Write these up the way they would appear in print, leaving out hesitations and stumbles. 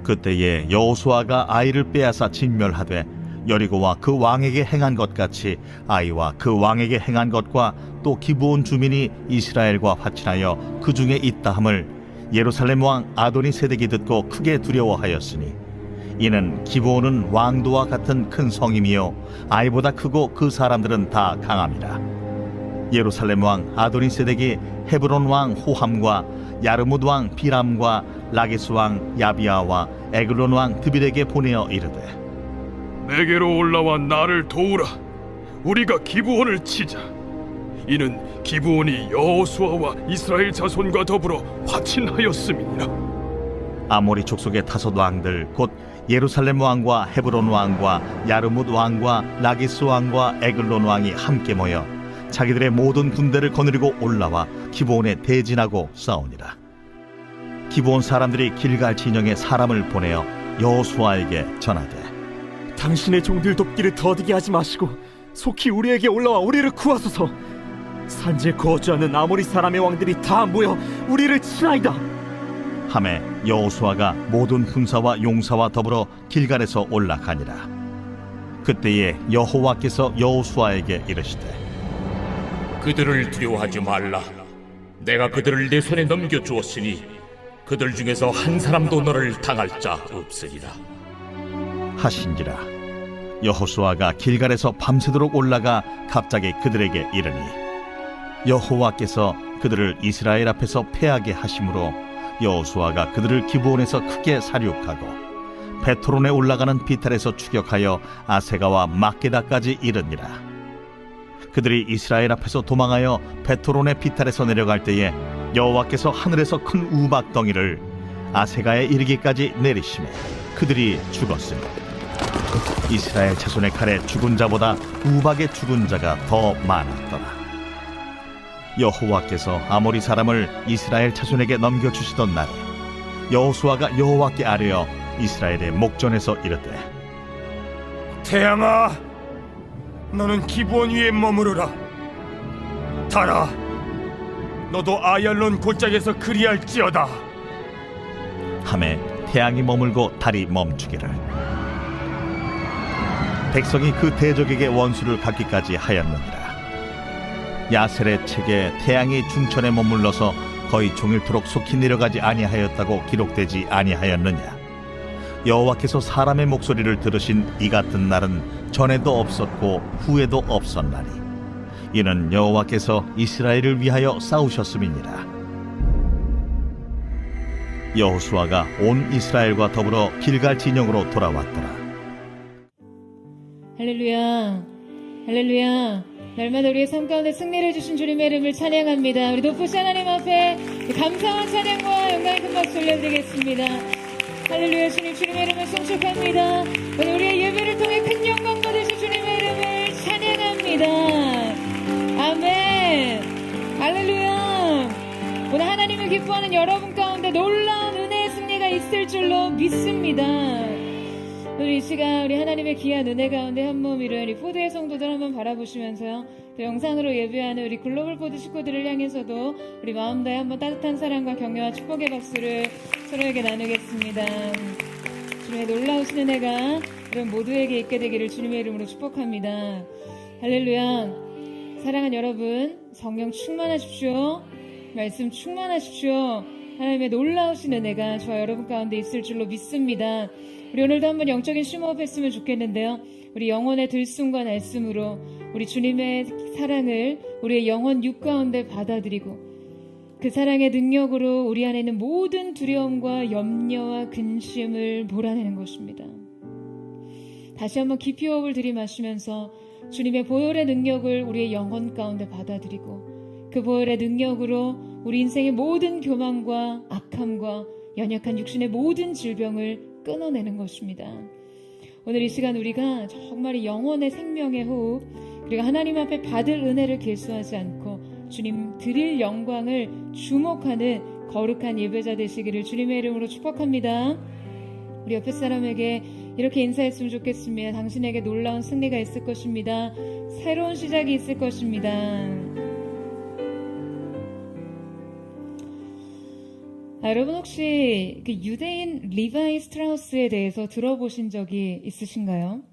그때에 여호수아가 아이를 빼앗아 진멸하되 여리고와 그 왕에게 행한 것 같이 아이와 그 왕에게 행한 것과 또 기브온 주민이 이스라엘과 화친하여 그 중에 있다함을 예루살렘 왕 아도니세덱이 듣고 크게 두려워하였으니 이는 기브온은 왕도와 같은 큰 성임이요 아이보다 크고 그 사람들은 다 강함이라. 예루살렘 왕 아도니세덱이 헤브론 왕 호함과 야르뭇 왕 비람과 라기스 왕 야비아와 에글론 왕 드빌에게 보내어 이르되 내게로 올라와 나를 도우라. 우리가 기브온을 치자. 이는 기브온이 여호수아와 이스라엘 자손과 더불어 화친하였음이니라. 아모리 족속의 다섯 왕들 곧 예루살렘 왕과 헤브론 왕과 야르뭇 왕과 라기스 왕과 에글론 왕이 함께 모여 자기들의 모든 군대를 거느리고 올라와 기브온에 대진하고 싸우니라. 기브온 사람들이 길갈 진영에 사람을 보내어 여호수아에게 전하되 당신의 종들 돕기를 더디게 하지 마시고 속히 우리에게 올라와 우리를 구하소서. 산지에 거주하는 아모리 사람의 왕들이 다 모여 우리를 치나이다. 하매 여호수아가 모든 군사와 용사와 더불어 길갈에서 올라가니라. 그때에 여호와께서 여호수아에게 이르시되 그들을 두려워하지 말라. 내가 그들을 내 손에 넘겨주었으니 그들 중에서 한 사람도 너를 당할 자 없으리라 하신지라. 여호수아가 길갈에서 밤새도록 올라가 갑자기 그들에게 이르니 여호와께서 그들을 이스라엘 앞에서 패하게 하심으로 여호수아가 그들을 기브온에서 크게 사륙하고 베토론에 올라가는 비탈에서 추격하여 아세가와 막게다까지 이르니라. 그들이 이스라엘 앞에서 도망하여 베토론의 비탈에서 내려갈 때에 여호와께서 하늘에서 큰 우박덩이를 아세가에 이르기까지 내리시매 그들이 죽었으니 이스라엘 자손의 칼에 죽은 자보다 우박의 죽은 자가 더 많았더라. 여호와께서 아모리 사람을 이스라엘 자손에게 넘겨주시던 날에 여호수아가 여호와께 아뢰어 이스라엘의 목전에서 이르되 태양아, 너는 기브온 위에 머무르라. 달아, 너도 아얄론 골짜기에서 그리할지어다. 하매 태양이 머물고 달이 멈추기를 백성이 그 대적에게 원수를 갚기까지 하였느니라. 야셀의 책에 태양이 중천에 머물러서 거의 종일토록 속히 내려가지 아니하였다고 기록되지 아니하였느냐. 여호와께서 사람의 목소리를 들으신 이 같은 날은 전에도 없었고 후에도 없었나니 이는 여호와께서 이스라엘을 위하여 싸우셨음이니라. 여호수아가 온 이스라엘과 더불어 길갈 진영으로 돌아왔더라. 할렐루야, 할렐루야. 날마다 우리의 삶 가운데 승리를 주신 주님의 이름을 찬양합니다. 우리 높으신 하나님 앞에 감사와 찬양과 영광의 큰 박수 올려드리겠습니다. 할렐루야. 주님의 이름을 송축합니다. 오늘 우리의 예배를 통해 큰 영광 받으신 주님의 이름을 찬양합니다. 아멘. 할렐루야. 오늘 하나님을 기뻐하는 여러분 가운데 놀라운 은혜의 승리가 있을 줄로 믿습니다. 오늘 이 시간 우리 하나님의 귀한 은혜 가운데 한 몸 이룬 우리 포드의 성도들 한번 바라보시면서요, 또 영상으로 예배하는 우리 글로벌 포드 식구들을 향해서도 우리 마음 다해 한번 따뜻한 사랑과 격려와 축복의 박수를 서로에게 나누겠습니다. 주님의 놀라우신 은혜가 여러분 모두에게 있게 되기를 주님의 이름으로 축복합니다. 할렐루야. 사랑하는 여러분, 성령 충만하십시오. 말씀 충만하십시오. 하나님의 놀라우신 은혜가 저와 여러분 가운데 있을 줄로 믿습니다. 우리 오늘도 한번 영적인 심호흡 했으면 좋겠는데요, 우리 영혼의 들숨과 날숨으로 우리 주님의 사랑을 우리의 영혼 육 가운데 받아들이고 그 사랑의 능력으로 우리 안에 있는 모든 두려움과 염려와 근심을 몰아내는 것입니다. 다시 한번 깊이 호흡을 들이마시면서 주님의 보혈의 능력을 우리의 영혼 가운데 받아들이고 그 보혈의 능력으로 우리 인생의 모든 교만과 악함과 연약한 육신의 모든 질병을 끊어내는 것입니다. 오늘 이 시간 우리가 정말 이 영혼의 생명의 호흡, 그리고 하나님 앞에 받을 은혜를 계수하지 않고 주님 드릴 영광을 주목하는 거룩한 예배자 되시기를 주님의 이름으로 축복합니다. 우리 옆에 사람에게 이렇게 인사했으면 좋겠습니다. 당신에게 놀라운 승리가 있을 것입니다. 새로운 시작이 있을 것입니다. 여러분 혹시 그 유대인 리바이 스트라우스에 대해서 들어보신 적이 있으신가요?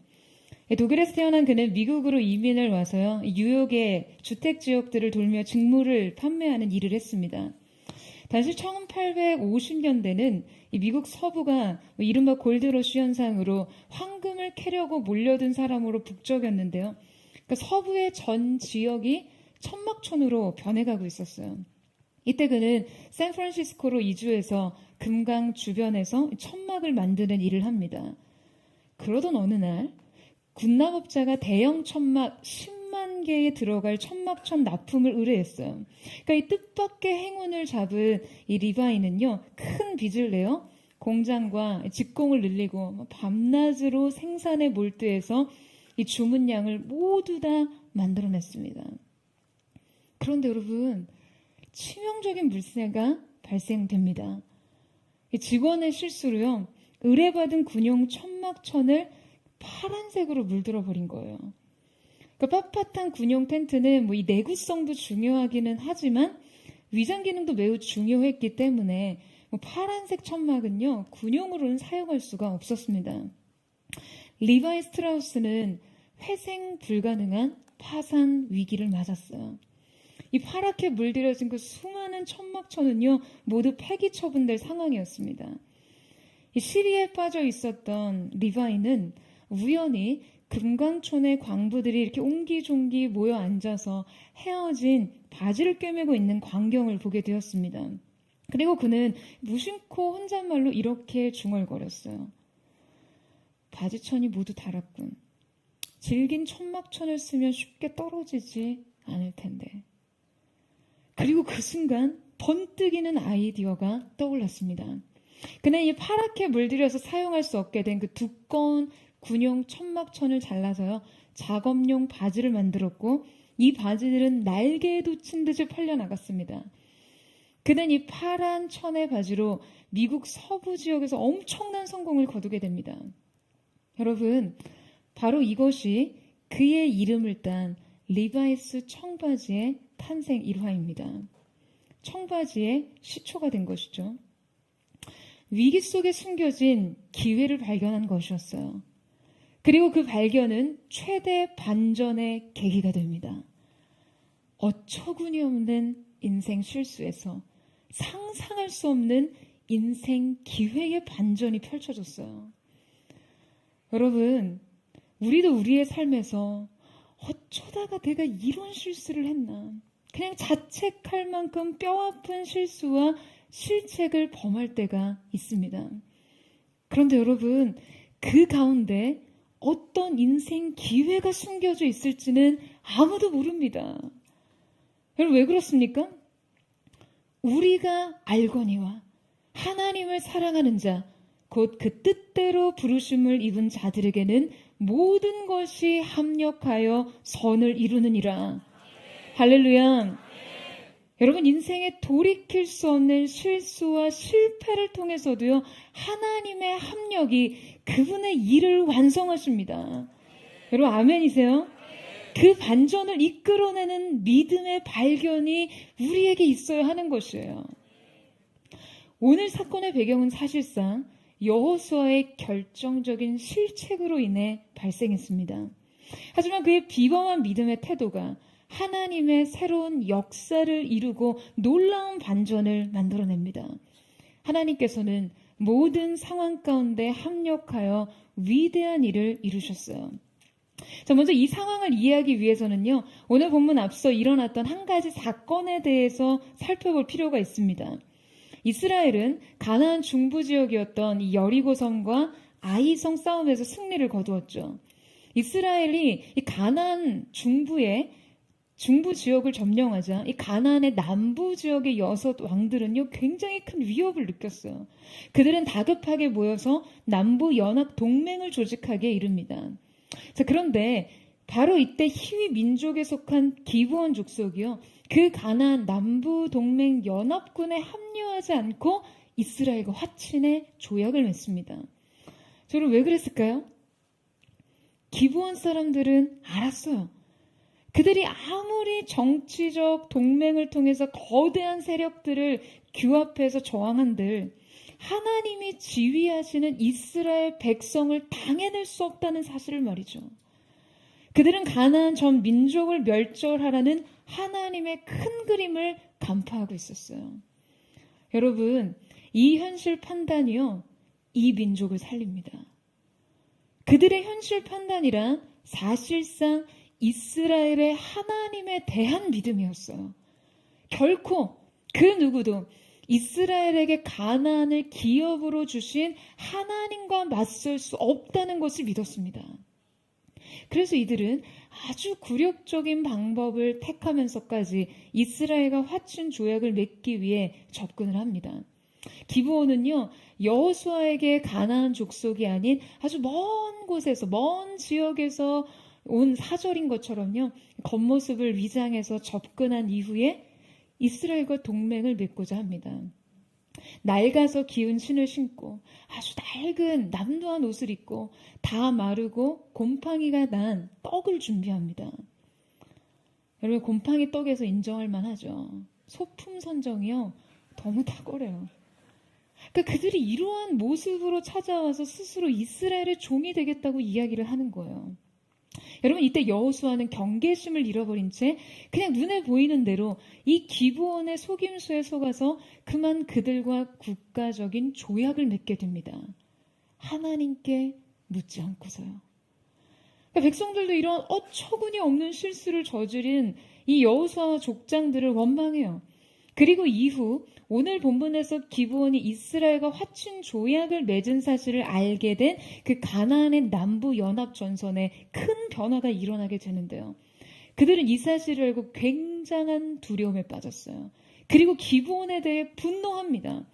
독일에서 태어난 그는 미국으로 이민을 와서요, 뉴욕의 주택 지역들을 돌며 직물을 판매하는 일을 했습니다. 당시 1850년대는 미국 서부가 이른바 골드러시 현상으로 황금을 캐려고 몰려든 사람으로 북적였는데요. 그러니까 서부의 전 지역이 천막촌으로 변해가고 있었어요. 이때 그는 샌프란시스코로 이주해서 금강 주변에서 천막을 만드는 일을 합니다. 그러던 어느 날 군납업자가 대형 천막 10만 개에 들어갈 천막천 납품을 의뢰했어요. 그러니까 이 뜻밖의 행운을 잡은 이 리바이는요, 큰 빚을 내어 공장과 직공을 늘리고 밤낮으로 생산에 몰두해서 이 주문량을 모두 다 만들어냈습니다. 그런데 여러분, 치명적인 물세가 발생됩니다. 이 직원의 실수로요, 의뢰받은 군용 천막천을 파란색으로 물들어 버린 거예요. 그러니까 빳빳한 군용 텐트는 이 내구성도 중요하기는 하지만 위장 기능도 매우 중요했기 때문에 파란색 천막은요, 군용으로는 사용할 수가 없었습니다. 리바이 스트라우스는 회생 불가능한 파산 위기를 맞았어요. 이 파랗게 물들여진 그 수많은 천막천은요, 모두 폐기 처분될 상황이었습니다. 이 시리에 빠져 있었던 리바이는 우연히 금강촌의 광부들이 이렇게 옹기종기 모여 앉아서 헤어진 바지를 꿰매고 있는 광경을 보게 되었습니다. 그리고 그는 무심코 혼잣말로 이렇게 중얼거렸어요. 바지천이 모두 닳았군. 질긴 천막천을 쓰면 쉽게 떨어지지 않을 텐데. 그리고 그 순간 번뜩이는 아이디어가 떠올랐습니다. 그는 이 파랗게 물들여서 사용할 수 없게 된 그 두꺼운 군용 천막천을 잘라서요, 작업용 바지를 만들었고 이 바지들은 날개에 돋친 듯이 팔려나갔습니다. 그는 이 파란 천의 바지로 미국 서부 지역에서 엄청난 성공을 거두게 됩니다. 여러분, 바로 이것이 그의 이름을 딴 리바이스 청바지의 탄생 일화입니다. 청바지의 시초가 된 것이죠. 위기 속에 숨겨진 기회를 발견한 것이었어요. 그리고 그 발견은 최대 반전의 계기가 됩니다. 어처구니없는 인생 실수에서 상상할 수 없는 인생 기회의 반전이 펼쳐졌어요. 여러분, 우리도 우리의 삶에서 어쩌다가 내가 이런 실수를 했나, 그냥 자책할 만큼 뼈아픈 실수와 실책을 범할 때가 있습니다. 그런데 여러분, 그 가운데 어떤 인생 기회가 숨겨져 있을지는 아무도 모릅니다. 여러분, 왜 그렇습니까? 우리가 알거니와 하나님을 사랑하는 자, 곧 그 뜻대로 부르심을 입은 자들에게는 모든 것이 합력하여 선을 이루느니라. 할렐루야. 여러분, 인생에 돌이킬 수 없는 실수와 실패를 통해서도요, 하나님의 합력이 그분의 일을 완성하십니다. 여러분, 아멘이세요? 그 반전을 이끌어내는 믿음의 발견이 우리에게 있어야 하는 것이에요. 오늘 사건의 배경은 사실상 여호수아의 결정적인 실책으로 인해 발생했습니다. 하지만 그의 비범한 믿음의 태도가 하나님의 새로운 역사를 이루고 놀라운 반전을 만들어냅니다. 하나님께서는 모든 상황 가운데 합력하여 위대한 일을 이루셨어요. 자, 먼저 이 상황을 이해하기 위해서는요, 오늘 본문 앞서 일어났던 한 가지 사건에 대해서 살펴볼 필요가 있습니다. 이스라엘은 가나안 중부 지역이었던 이 여리고성과 아이성 싸움에서 승리를 거두었죠. 이스라엘이 이 가나안 중부 지역을 점령하자 이 가나안의 남부 지역의 6 왕들은요, 굉장히 큰 위협을 느꼈어요. 그들은 다급하게 모여서 남부 연합 동맹을 조직하기에 이릅니다. 자, 그런데 바로 이때 히위 민족에 속한 기브온 족속이요, 그 가나안 남부 동맹 연합군에 합류하지 않고 이스라엘과 화친의 조약을 맺습니다. 저는 왜 그랬을까요? 기브온 사람들은 알았어요. 그들이 아무리 정치적 동맹을 통해서 거대한 세력들을 규합해서 저항한들 하나님이 지휘하시는 이스라엘 백성을 당해낼 수 없다는 사실을 말이죠. 그들은 가나안 전 민족을 멸절하라는 하나님의 큰 그림을 간파하고 있었어요. 여러분, 이 현실 판단이요, 이 민족을 살립니다. 그들의 현실 판단이란 사실상 이스라엘의 하나님에 대한 믿음이었어요. 결코 그 누구도 이스라엘에게 가나안을 기업으로 주신 하나님과 맞설 수 없다는 것을 믿었습니다. 그래서 이들은 아주 굴욕적인 방법을 택하면서까지 이스라엘과 화친 조약을 맺기 위해 접근을 합니다. 기브온은요, 여호수아에게 가나안 족속이 아닌 아주 먼 곳에서, 먼 지역에서 온 사절인 것처럼요, 겉모습을 위장해서 접근한 이후에 이스라엘과 동맹을 맺고자 합니다. 낡아서 기운 신을 신고 아주 낡은 남루한 옷을 입고 다 마르고 곰팡이가 난 떡을 준비합니다. 여러분, 곰팡이 떡에서 인정할 만하죠. 소품 선정이요, 너무 탁월해요. 그러니까 그들이 이러한 모습으로 찾아와서 스스로 이스라엘의 종이 되겠다고 이야기를 하는 거예요. 여러분, 이때 여호수아는 경계심을 잃어버린 채 그냥 눈에 보이는 대로 이 기브온의 속임수에 속아서 그만 그들과 국가적인 조약을 맺게 됩니다. 하나님께 묻지 않고서요. 그러니까 백성들도 이런 어처구니 없는 실수를 저지른 이 여호수아와 족장들을 원망해요. 그리고 이후 오늘 본문에서 기브온이 이스라엘과 화친 조약을 맺은 사실을 알게 된 그 가나안의 남부 연합 전선에 큰 변화가 일어나게 되는데요. 그들은 이 사실을 알고 굉장한 두려움에 빠졌어요. 그리고 기브온에 대해 분노합니다.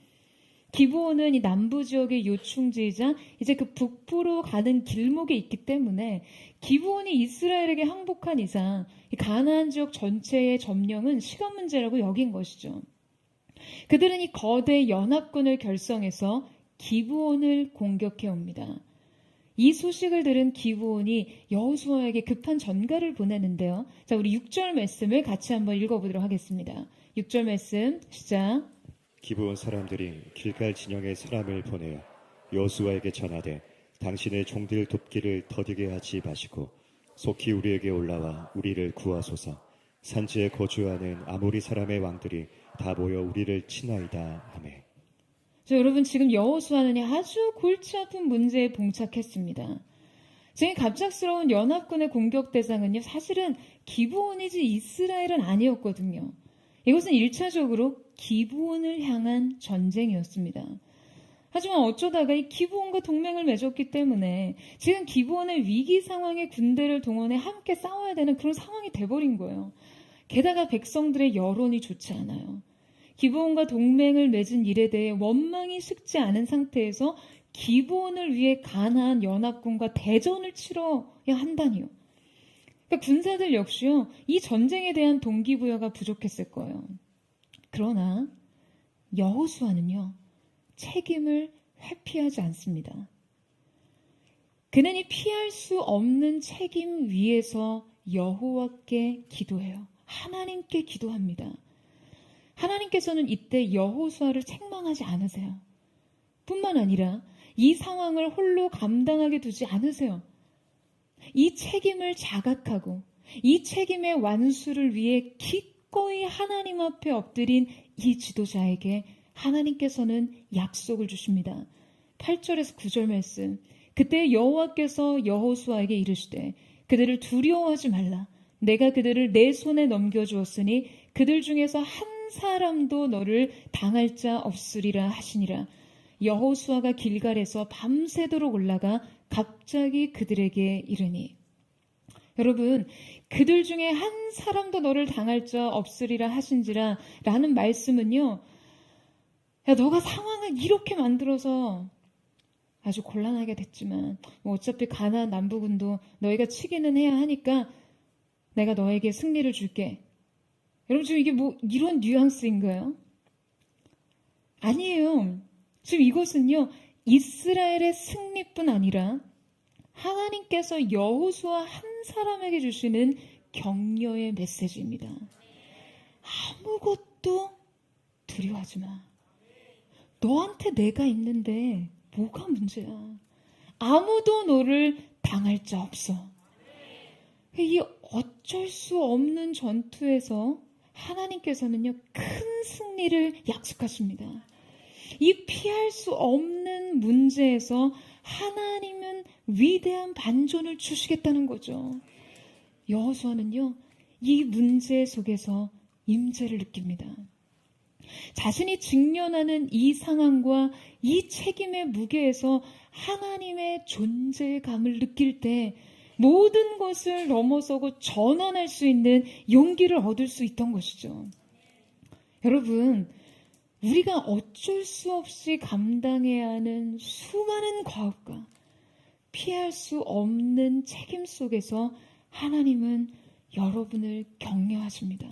기브온은 이 남부 지역의 요충지이자 이제 그 북부로 가는 길목에 있기 때문에 기브온이 이스라엘에게 항복한 이상 이 가나안 지역 전체의 점령은 시간 문제라고 여긴 것이죠. 그들은 이 거대 연합군을 결성해서 기브온을 공격해 옵니다. 이 소식을 들은 기브온이 여호수아에게 급한 전가를 보내는데요. 자, 우리 6절 말씀을 같이 한번 읽어보도록 하겠습니다. 6절 말씀 시작. 기브온 사람들이 길갈 진영에 사람을 보내어 여호수아에게 전하되 당신의 종들 돕기를 더디게 하지 마시고 속히 우리에게 올라와 우리를 구하소서. 산지에 거주하는 아모리 사람의 왕들이 다 모여 우리를 치나이다 하매. 자, 여러분, 지금 여호수아는 아주 골치 아픈 문제에 봉착했습니다. 지금 갑작스러운 연합군의 공격 대상은요, 사실은 기브온이지 이스라엘은 아니었거든요. 이것은 1차적으로 기브온을 향한 전쟁이었습니다. 하지만 어쩌다가 이 기브온과 동맹을 맺었기 때문에 지금 기브온의 위기 상황에 군대를 동원해 함께 싸워야 되는 그런 상황이 돼버린 거예요. 게다가 백성들의 여론이 좋지 않아요. 기브온과 동맹을 맺은 일에 대해 원망이 식지 않은 상태에서 기브온을 위해 가나안 연합군과 대전을 치러야 한다니요. 그러니까 군사들 역시요, 이 전쟁에 대한 동기부여가 부족했을 거예요. 그러나 여호수아는요, 책임을 회피하지 않습니다. 그는 이 피할 수 없는 책임 위에서 여호와께 기도해요. 하나님께 기도합니다. 하나님께서는 이때 여호수아를 책망하지 않으세요. 뿐만 아니라 이 상황을 홀로 감당하게 두지 않으세요. 이 책임을 자각하고 이 책임의 완수를 위해 기꺼이 하나님 앞에 엎드린 이 지도자에게 하나님께서는 약속을 주십니다. 8절에서 9절 말씀. 그때 여호와께서 여호수아에게 이르시되 그들을 두려워하지 말라. 내가 그들을 내 손에 넘겨주었으니 그들 중에서 한 사람도 너를 당할 자 없으리라 하시니라. 여호수아가 길갈에서 밤새도록 올라가 갑자기 그들에게 이르니. 여러분, 그들 중에 한 사람도 너를 당할 자 없으리라 하신지라 라는 말씀은요, 야, 너가 상황을 이렇게 만들어서 아주 곤란하게 됐지만 어차피 가나안 남부군도 너희가 치기는 해야 하니까 내가 너에게 승리를 줄게. 여러분, 지금 이게 뭐 이런 뉘앙스인가요? 아니에요. 지금 이것은요, 이스라엘의 승리뿐 아니라 하나님께서 여호수아 한 사람에게 주시는 격려의 메시지입니다. 아무것도 두려워하지 마. 너한테 내가 있는데 뭐가 문제야? 아무도 너를 당할 자 없어. 이 어쩔 수 없는 전투에서 하나님께서는요, 큰 승리를 약속하십니다. 이 피할 수 없는 문제에서 하나님은 위대한 반전을 주시겠다는 거죠. 여호수아는요, 이 문제 속에서 임재를 느낍니다. 자신이 직면하는 이 상황과 이 책임의 무게에서 하나님의 존재감을 느낄 때 모든 것을 넘어서고 전환할 수 있는 용기를 얻을 수 있던 것이죠. 여러분, 우리가 어쩔 수 없이 감당해야 하는 수많은 과업과 피할 수 없는 책임 속에서 하나님은 여러분을 격려하십니다.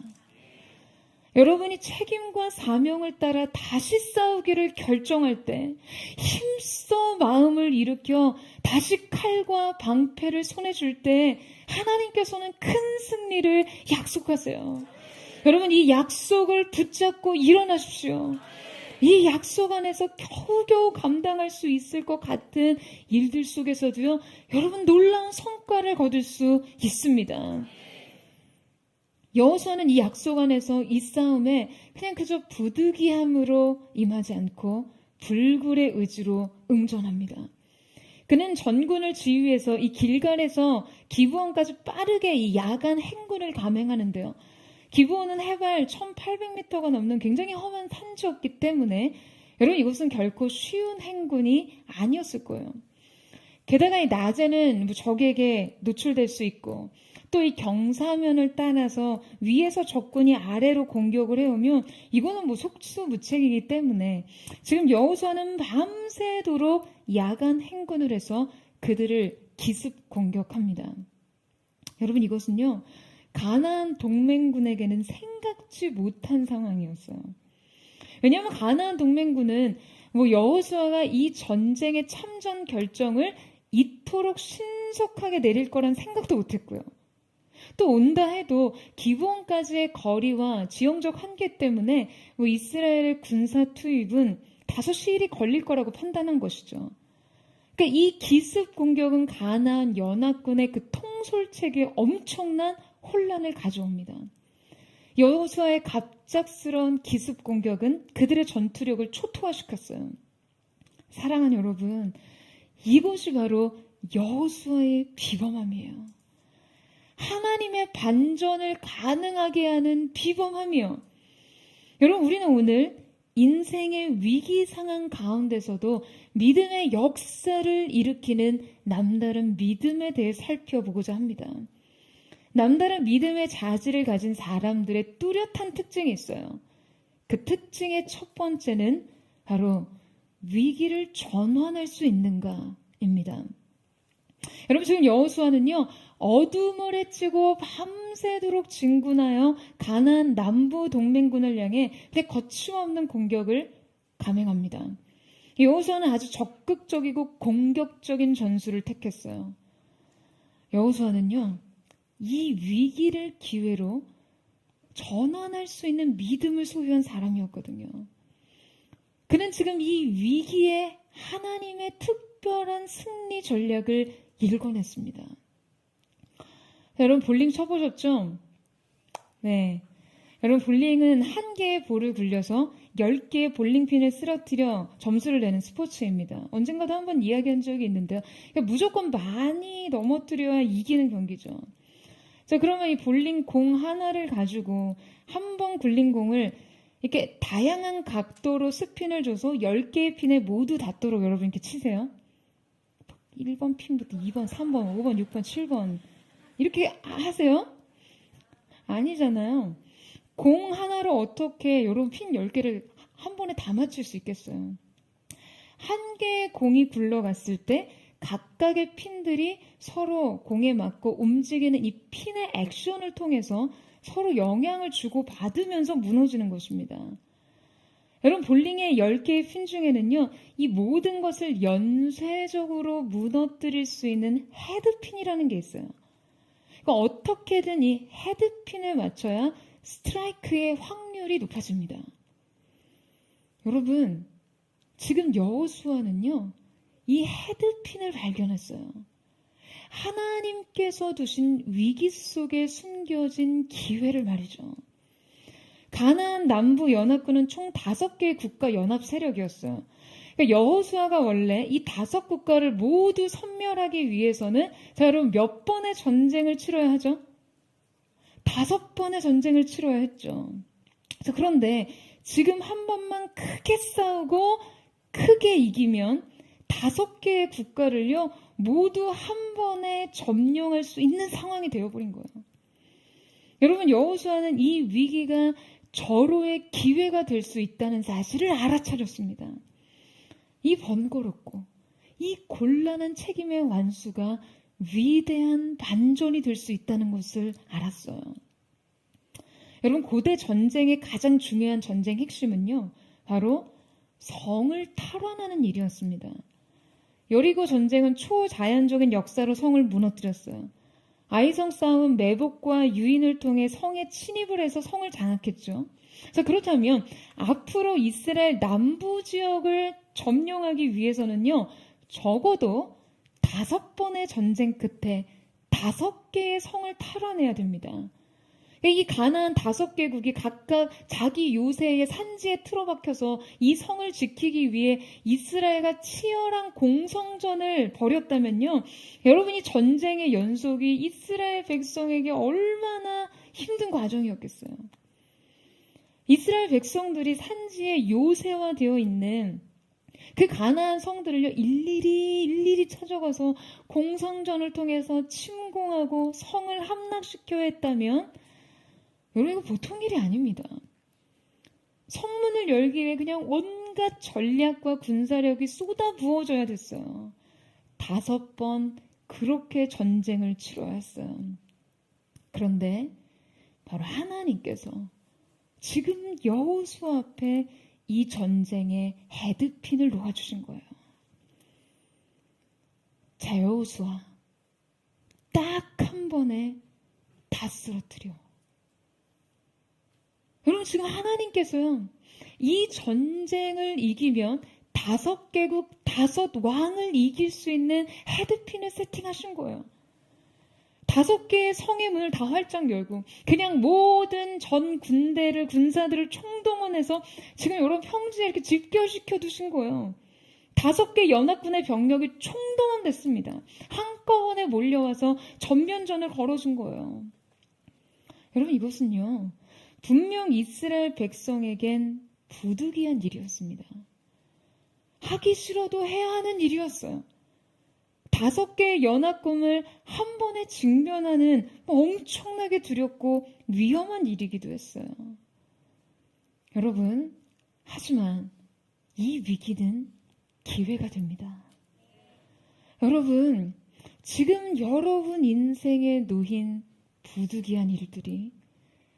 여러분이 책임과 사명을 따라 다시 싸우기를 결정할 때 힘써 마음을 일으켜 다시 칼과 방패를 손에 줄 때 하나님께서는 큰 승리를 약속하세요. 여러분, 이 약속을 붙잡고 일어나십시오. 이 약속 안에서 겨우겨우 감당할 수 있을 것 같은 일들 속에서도요, 여러분 놀라운 성과를 거둘 수 있습니다. 여호수아는 이 약속 안에서 이 싸움에 그냥 그저 부득이함으로 임하지 않고 불굴의 의지로 응전합니다. 그는 전군을 지휘해서 이 길갈에서 기브온까지 빠르게 이 야간 행군을 감행하는데요. 기브온은 해발 1800m가 넘는 굉장히 험한 산지였기 때문에 여러분, 이곳은 결코 쉬운 행군이 아니었을 거예요. 게다가 이 낮에는 적에게 노출될 수 있고 또 이 경사면을 따라서 위에서 적군이 아래로 공격을 해오면 이거는 속수무책이기 때문에 지금 여호수아는 밤새도록 야간 행군을 해서 그들을 기습 공격합니다. 여러분, 이것은요, 가나안 동맹군에게는 생각지 못한 상황이었어요. 왜냐하면 가나안 동맹군은 여호수아가 이 전쟁의 참전 결정을 이토록 신속하게 내릴 거란 생각도 못했고요. 또 온다 해도 기브온까지의 거리와 지형적 한계 때문에 이스라엘의 군사 투입은 5시일이 걸릴 거라고 판단한 것이죠. 그러니까 이 기습 공격은 가나안 연합군의 그 통솔책에 엄청난 혼란을 가져옵니다. 여호수아의 갑작스러운 기습 공격은 그들의 전투력을 초토화시켰어요. 사랑하는 여러분, 이것이 바로 여호수아의 비범함이에요. 하나님의 반전을 가능하게 하는 비범함이요. 여러분, 우리는 오늘 인생의 위기 상황 가운데서도 믿음의 역사를 일으키는 남다른 믿음에 대해 살펴보고자 합니다. 남다른 믿음의 자질을 가진 사람들의 뚜렷한 특징이 있어요. 그 특징의 첫 번째는 바로 위기를 전환할 수 있는가입니다. 여러분, 지금 여호수아는요, 어둠을 헤치고 밤새도록 진군하여 가나안 남부 동맹군을 향해 거침없는 공격을 감행합니다. 여호수아는 아주 적극적이고 공격적인 전술을 택했어요. 여호수아는요, 이 위기를 기회로 전환할 수 있는 믿음을 소유한 사람이었거든요. 그는 지금 이 위기에 하나님의 특별한 승리 전략을 읽어냈습니다. 여러분, 볼링 쳐보셨죠? 네. 여러분, 볼링은 한 개의 볼을 굴려서 10개의 볼링핀을 쓰러뜨려 점수를 내는 스포츠입니다. 언젠가도 한번 이야기한 적이 있는데요. 그러니까 무조건 많이 넘어뜨려야 이기는 경기죠. 자, 그러면 이 볼링 공 하나를 가지고 한 번 굴린 공을 이렇게 다양한 각도로 스핀을 줘서 10개의 핀에 모두 닿도록 여러분 이렇게 치세요. 1번 핀부터 2번, 3번, 5번, 6번, 7번 이렇게 하세요? 아니잖아요. 공 하나로 어떻게 여러분 핀 10개를 한 번에 다 맞출 수 있겠어요? 한 개의 공이 굴러갔을 때 각각의 핀들이 서로 공에 맞고 움직이는 이 핀의 액션을 통해서 서로 영향을 주고 받으면서 무너지는 것입니다. 여러분, 볼링의 10개의 핀 중에는요, 이 모든 것을 연쇄적으로 무너뜨릴 수 있는 헤드핀이라는 게 있어요. 그러니까 어떻게든 이 헤드핀을 맞춰야 스트라이크의 확률이 높아집니다. 여러분, 지금 여호수아는요, 이 헤드핀을 발견했어요. 하나님께서 두신 위기 속에 숨겨진 기회를 말이죠. 가나안 남부 연합군은 총 5개의 국가 연합 세력이었어요. 그러니까 여호수아가 원래 이 5 국가를 모두 섬멸하기 위해서는, 자, 여러분, 몇 번의 전쟁을 치러야 하죠? 5번의 전쟁을 치러야 했죠. 자, 그런데 지금 한 번만 크게 싸우고 크게 이기면 5개의 국가를요, 모두 한 번에 점령할 수 있는 상황이 되어버린 거예요. 여러분, 여호수아는 이 위기가 절호의 기회가 될 수 있다는 사실을 알아차렸습니다. 이 번거롭고 이 곤란한 책임의 완수가 위대한 반전이 될 수 있다는 것을 알았어요. 여러분, 고대 전쟁의 가장 중요한 전쟁 핵심은요, 바로 성을 탈환하는 일이었습니다. 여리고 전쟁은 초자연적인 역사로 성을 무너뜨렸어요. 아이성 싸움, 매복과 유인을 통해 성에 침입을 해서 성을 장악했죠. 자, 그렇다면 앞으로 이스라엘 남부 지역을 점령하기 위해서는요, 적어도 5번의 전쟁 끝에 5개의 성을 탈환해야 됩니다. 이 가나안 5개국이 각각 자기 요새의 산지에 틀어박혀서 이 성을 지키기 위해 이스라엘과 치열한 공성전을 벌였다면요, 여러분이 전쟁의 연속이 이스라엘 백성에게 얼마나 힘든 과정이었겠어요. 이스라엘 백성들이 산지에 요새화되어 있는 그 가나안 성들을요, 일일이 찾아가서 공성전을 통해서 침공하고 성을 함락시켜야 했다면, 여러분, 이거 보통 일이 아닙니다. 성문을 열기 위해 그냥 온갖 전략과 군사력이 쏟아부어져야 됐어요. 5번 그렇게 전쟁을 치러야 했어요. 그런데 바로 하나님께서 지금 여호수아 앞에 이 전쟁의 헤드핀을 놓아주신 거예요. 자, 여호수아, 딱 한 번에 다 쓰러뜨려. 여러분, 지금 하나님께서요, 이 전쟁을 이기면 5개국, 5왕을 이길 수 있는 헤드핀을 세팅하신 거예요. 5개의 성의 문을 다 활짝 열고 그냥 모든 전 군사들을 총동원해서 지금 여러분 평지에 이렇게 집결시켜 두신 거예요. 5개 연합군의 병력이 총동원됐습니다. 한꺼번에 몰려와서 전면전을 걸어준 거예요. 여러분, 이것은요, 분명 이스라엘 백성에겐 부득이한 일이었습니다. 하기 싫어도 해야 하는 일이었어요. 5개의 연합군을 한 번에 직면하는 엄청나게 두렵고 위험한 일이기도 했어요. 여러분, 하지만 이 위기는 기회가 됩니다. 여러분, 지금 여러분 인생에 놓인 부득이한 일들이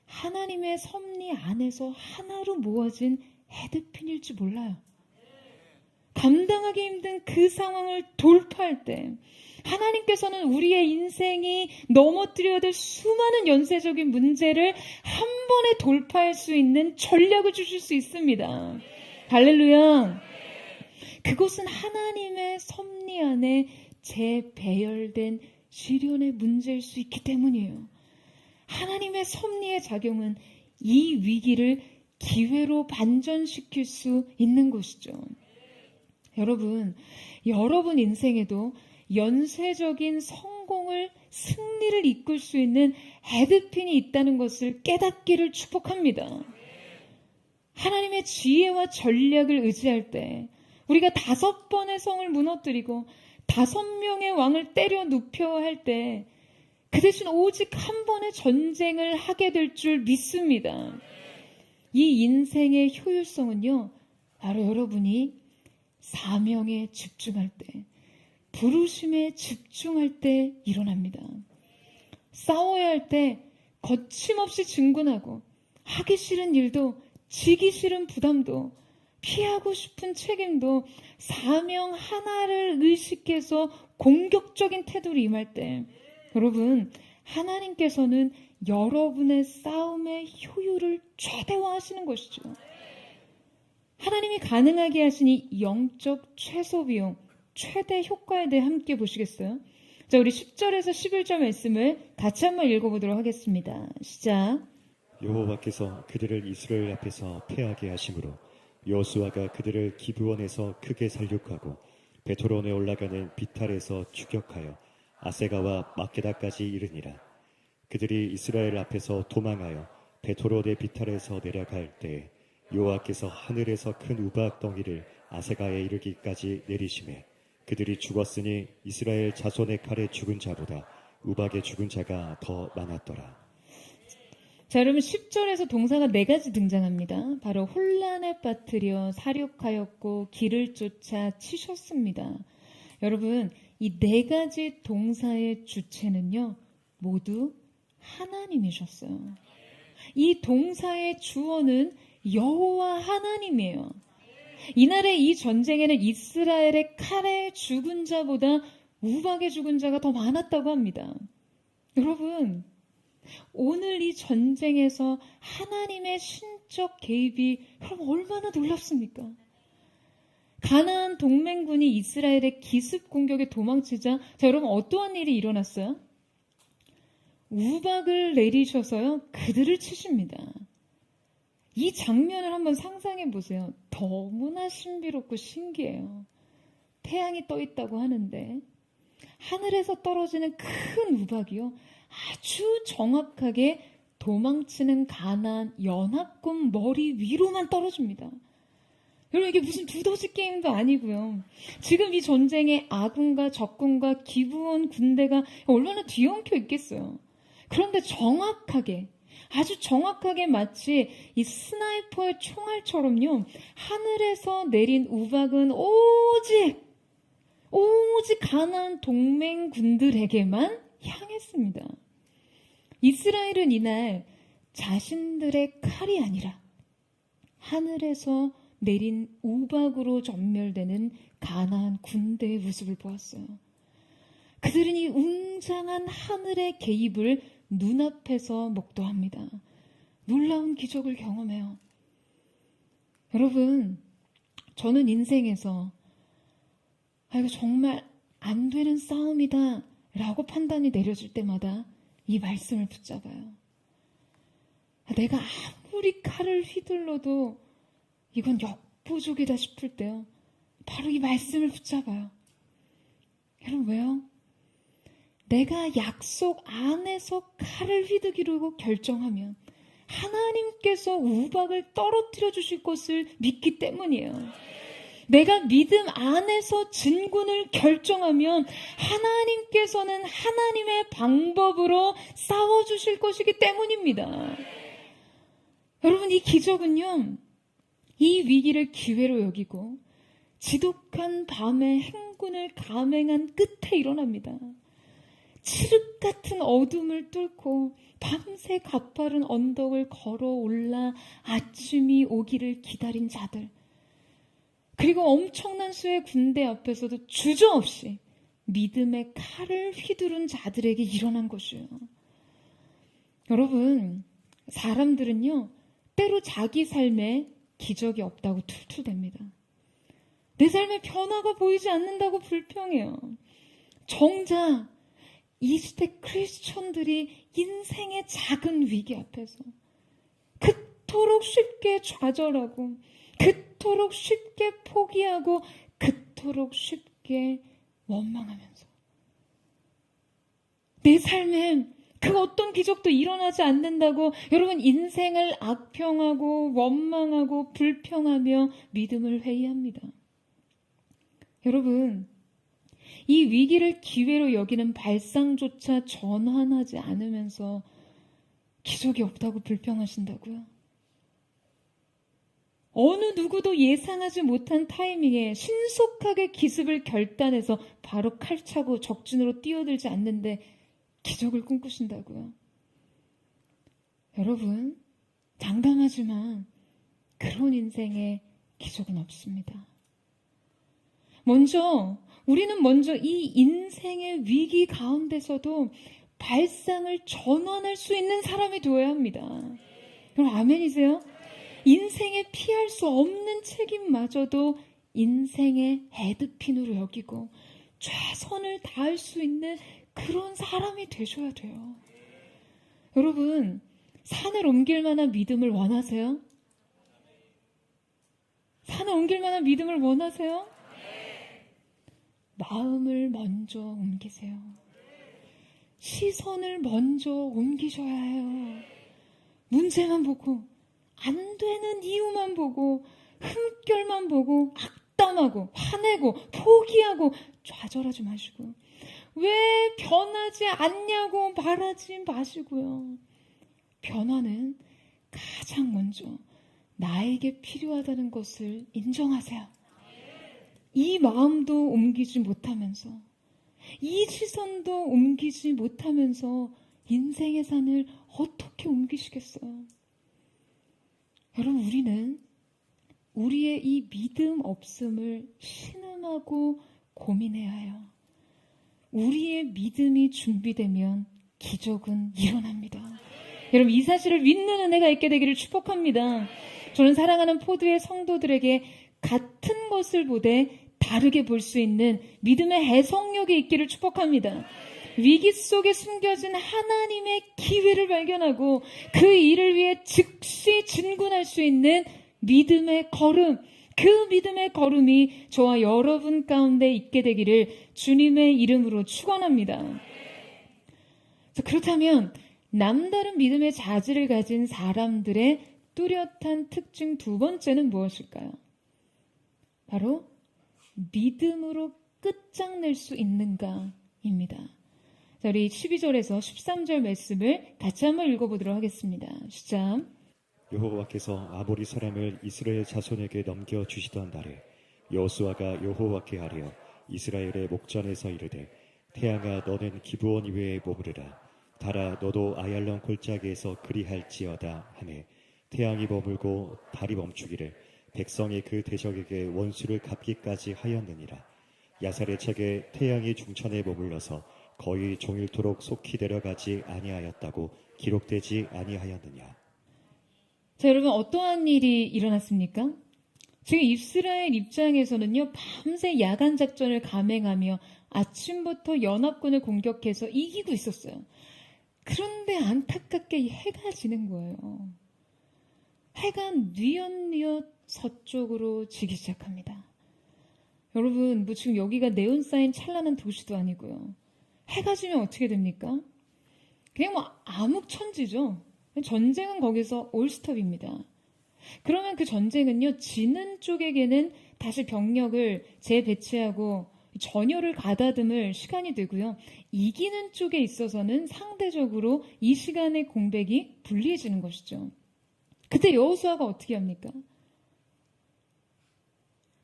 하나님의 섭리 안에서 하나로 모아진 헤드핀일지 몰라요. 감당하기 힘든 그 상황을 돌파할 때 하나님께서는 우리의 인생이 넘어뜨려야 될 수많은 연쇄적인 문제를 한 번에 돌파할 수 있는 전략을 주실 수 있습니다. 할렐루야. 그것은 하나님의 섭리 안에 재배열된 시련의 문제일 수 있기 때문이에요. 하나님의 섭리의 작용은 이 위기를 기회로 반전시킬 수 있는 것이죠. 여러분 인생에도 연쇄적인 성공을, 승리를 이끌 수 있는 헤드핀이 있다는 것을 깨닫기를 축복합니다. 하나님의 지혜와 전략을 의지할 때 우리가 5번의 성을 무너뜨리고 5명의 왕을 때려 눕혀야 할 때 그 대신 오직 한 번의 전쟁을 하게 될 줄 믿습니다. 이 인생의 효율성은요, 바로 여러분이 사명에 집중할 때, 부르심에 집중할 때 일어납니다. 싸워야 할 때 거침없이 증군하고, 하기 싫은 일도, 지기 싫은 부담도, 피하고 싶은 책임도 사명 하나를 의식해서 공격적인 태도로 임할 때, 여러분, 하나님께서는 여러분의 싸움의 효율을 최대화하시는 것이죠. 하나님이 가능하게 하신 이 영적 최소 비용, 최대 효과에 대해 함께 보시겠어요? 자, 우리 10절에서 11절 말씀을 같이 한번 읽어보도록 하겠습니다. 시작. 여호와께서 그들을 이스라엘 앞에서 패하게 하심으로 여호수아가 그들을 기브온에서 크게 살육하고 베토론에 올라가는 비탈에서 추격하여 아세가와 마케다까지 이르니라. 그들이 이스라엘 앞에서 도망하여 베토론의 비탈에서 내려갈 때에 여호와께서 하늘에서 큰 우박 덩이를 아세가에 이르기까지 내리심에 그들이 죽었으니 이스라엘 자손의 칼에 죽은 자보다 우박에 죽은 자가 더 많았더라. 자, 여러분 10절에서 동사가 4가지 등장합니다. 바로 혼란에 빠뜨려 사륙하였고 길을 쫓아 치셨습니다. 여러분 이 4가지 동사의 주체는요 모두 하나님이셨어요. 이 동사의 주어는 여호와 하나님이에요. 이날의 이 전쟁에는 이스라엘의 칼에 죽은 자보다 우박에 죽은 자가 더 많았다고 합니다. 여러분, 오늘 이 전쟁에서 하나님의 신적 개입이 여러분 얼마나 놀랍습니까? 가나안 동맹군이 이스라엘의 기습 공격에 도망치자 자, 여러분 어떠한 일이 일어났어요? 우박을 내리셔서요 그들을 치십니다. 이 장면을 한번 상상해 보세요. 너무나 신비롭고 신기해요. 태양이 떠 있다고 하는데 하늘에서 떨어지는 큰 우박이요 아주 정확하게 도망치는 가나안 연합군 머리 위로만 떨어집니다. 여러분 이게 무슨 두더지 게임도 아니고요. 지금 이 전쟁에 아군과 적군과 기브온 군대가 얼마나 뒤엉켜 있겠어요. 그런데 정확하게 아주 정확하게 마치 이 스나이퍼의 총알처럼요 하늘에서 내린 우박은 오직 가나안 동맹군들에게만 향했습니다. 이스라엘은 이날 자신들의 칼이 아니라 하늘에서 내린 우박으로 전멸되는 가나안 군대의 모습을 보았어요. 그들은 이 웅장한 하늘의 개입을 눈앞에서 목도합니다. 놀라운 기적을 경험해요. 여러분, 저는 인생에서 이거 정말 안 되는 싸움이다 라고 판단이 내려질 때마다 이 말씀을 붙잡아요. 내가 아무리 칼을 휘둘러도 이건 역부족이다 싶을 때요. 바로 이 말씀을 붙잡아요. 여러분 왜요? 내가 약속 안에서 칼을 휘두르기로 결정하면 하나님께서 우박을 떨어뜨려 주실 것을 믿기 때문이에요. 내가 믿음 안에서 진군을 결정하면 하나님께서는 하나님의 방법으로 싸워주실 것이기 때문입니다. 여러분 이 기적은요. 이 위기를 기회로 여기고 지독한 밤의 행군을 감행한 끝에 일어납니다. 칠흑 같은 어둠을 뚫고 밤새 가파른 언덕을 걸어 올라 아침이 오기를 기다린 자들, 그리고 엄청난 수의 군대 앞에서도 주저없이 믿음의 칼을 휘두른 자들에게 일어난 것이에요. 여러분, 사람들은요 때로 자기 삶에 기적이 없다고 툴툴댑니다. 내 삶에 변화가 보이지 않는다고 불평해요. 정작 이 시대 크리스천들이 인생의 작은 위기 앞에서 그토록 쉽게 좌절하고 그토록 쉽게 포기하고 그토록 쉽게 원망하면서 내 삶엔 그 어떤 기적도 일어나지 않는다고 여러분 인생을 악평하고 원망하고 불평하며 믿음을 회의합니다. 여러분, 이 위기를 기회로 여기는 발상조차 전환하지 않으면서 기적이 없다고 불평하신다고요? 어느 누구도 예상하지 못한 타이밍에 신속하게 기습을 결단해서 바로 칼차고 적진으로 뛰어들지 않는데 기적을 꿈꾸신다고요? 여러분, 장담하지만 그런 인생에 기적은 없습니다. 우리는 먼저 이 인생의 위기 가운데서도 발상을 전환할 수 있는 사람이 되어야 합니다. 여러분 아멘이세요? 인생에 피할 수 없는 책임마저도 인생의 헤드핀으로 여기고 최선을 다할 수 있는 그런 사람이 되셔야 돼요. 여러분, 산을 옮길 만한 믿음을 원하세요? 산을 옮길 만한 믿음을 원하세요? 마음을 먼저 옮기세요. 시선을 먼저 옮기셔야 해요. 문제만 보고, 안 되는 이유만 보고, 흠결만 보고, 악담하고, 화내고, 포기하고, 좌절하지 마시고, 왜 변하지 않냐고 말하지 마시고요. 변화는 가장 먼저 나에게 필요하다는 것을 인정하세요. 이 마음도 옮기지 못하면서, 이 시선도 옮기지 못하면서 인생의 산을 어떻게 옮기시겠어요? 여러분, 우리는 우리의 이 믿음 없음을 신음하고 고민해야 해요. 우리의 믿음이 준비되면 기적은 일어납니다. 여러분, 이 사실을 믿는 은혜가 있게 되기를 축복합니다. 저는 사랑하는 포드의 성도들에게 같은 것을 보되 다르게 볼 수 있는 믿음의 해석력이 있기를 축복합니다. 위기 속에 숨겨진 하나님의 기회를 발견하고 그 일을 위해 즉시 진군할 수 있는 믿음의 걸음, 그 믿음의 걸음이 저와 여러분 가운데 있게 되기를 주님의 이름으로 축원합니다. 그렇다면 남다른 믿음의 자질을 가진 사람들의 뚜렷한 특징 두 번째는 무엇일까요? 바로 믿음으로 끝장낼 수 있는가입니다. 자, 우리 12절에서 13절 말씀을 같이 한번 읽어보도록 하겠습니다. 시작. 여호와께서 아모리 사람을 이스라엘 자손에게 넘겨주시던 날에 여호수아가 여호와께 아뢰어 이스라엘의 목전에서 이르되 태양아 너는 기브온 위에 머무르라 달아 너도 아얄론 골짜기에서 그리할지어다 하매 태양이 머물고 달이 멈추기를 백성이 그 대적에게 원수를 갚기까지 하였느니라. 야살의 책에 태양이 중천에 머물러서 거의 종일토록 속히 내려가지 아니하였다고 기록되지 아니하였느냐. 자, 여러분 어떠한 일이 일어났습니까? 지금 이스라엘 입장에서는요, 밤새 야간 작전을 감행하며 아침부터 연합군을 공격해서 이기고 있었어요. 그런데 안타깝게 해가 지는 거예요. 해가 뉘엿뉘엿 서쪽으로 지기 시작합니다. 여러분, 뭐 지금 여기가 네온 사인 찬란한 도시도 아니고요. 해가 지면 어떻게 됩니까? 그냥 뭐 암흑천지죠. 전쟁은 거기서 올스톱입니다. 그러면 그 전쟁은요, 지는 쪽에게는 다시 병력을 재배치하고 전열을 가다듬을 시간이 되고요. 이기는 쪽에 있어서는 상대적으로 이 시간의 공백이 불리해지는 것이죠. 그때 여호수아가 어떻게 합니까?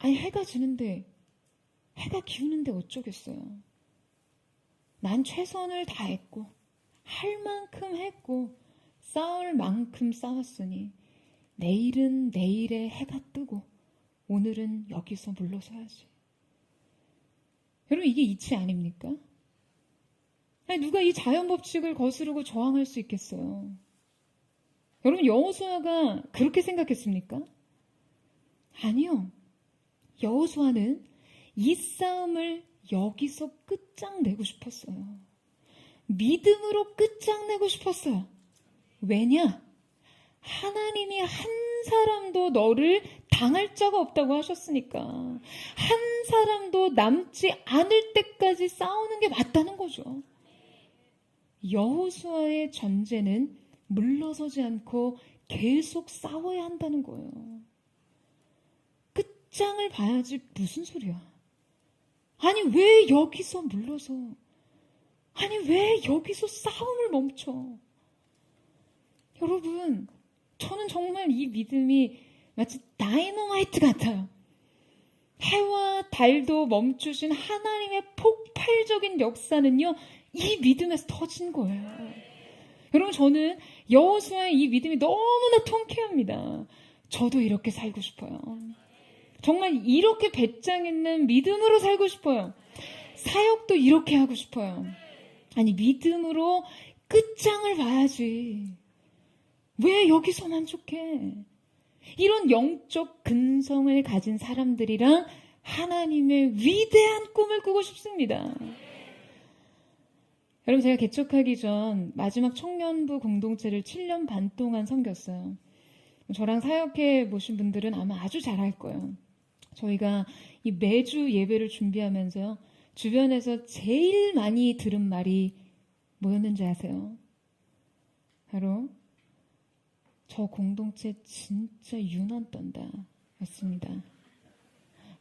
아니, 해가 지는데, 해가 기우는데 어쩌겠어요. 난 최선을 다했고, 할 만큼 했고, 싸울 만큼 싸웠으니, 내일은 내일에 해가 뜨고, 오늘은 여기서 물러서야지. 여러분, 이게 이치 아닙니까? 아니, 누가 이 자연법칙을 거스르고 저항할 수 있겠어요? 여러분, 여호수아가 그렇게 생각했습니까? 아니요. 여호수아는 이 싸움을 여기서 끝장내고 싶었어요. 믿음으로 끝장내고 싶었어요. 왜냐? 하나님이 한 사람도 너를 당할 자가 없다고 하셨으니까. 한 사람도 남지 않을 때까지 싸우는 게 맞다는 거죠. 여호수아의 전제는 물러서지 않고 계속 싸워야 한다는 거예요. 끝장을 봐야지 무슨 소리야. 아니, 왜 여기서 물러서? 아니, 왜 여기서 싸움을 멈춰? 여러분, 저는 정말 이 믿음이 마치 다이너마이트 같아요. 해와 달도 멈추신 하나님의 폭발적인 역사는요, 이 믿음에서 터진 거예요. 여러분, 저는 여호수아의 이 믿음이 너무나 통쾌합니다. 저도 이렇게 살고 싶어요. 정말 이렇게 배짱 있는 믿음으로 살고 싶어요. 사역도 이렇게 하고 싶어요. 아니, 믿음으로 끝장을 봐야지. 왜 여기서 만족해? 이런 영적 근성을 가진 사람들이랑 하나님의 위대한 꿈을 꾸고 싶습니다. 여러분, 제가 개척하기 전 마지막 청년부 공동체를 7년 반 동안 섬겼어요. 저랑 사역해 보신 분들은 아마 아주 잘 알 거예요. 저희가 이 매주 예배를 준비하면서요, 주변에서 제일 많이 들은 말이 뭐였는지 아세요? 바로 저 공동체 진짜 유난 떤다 였습니다.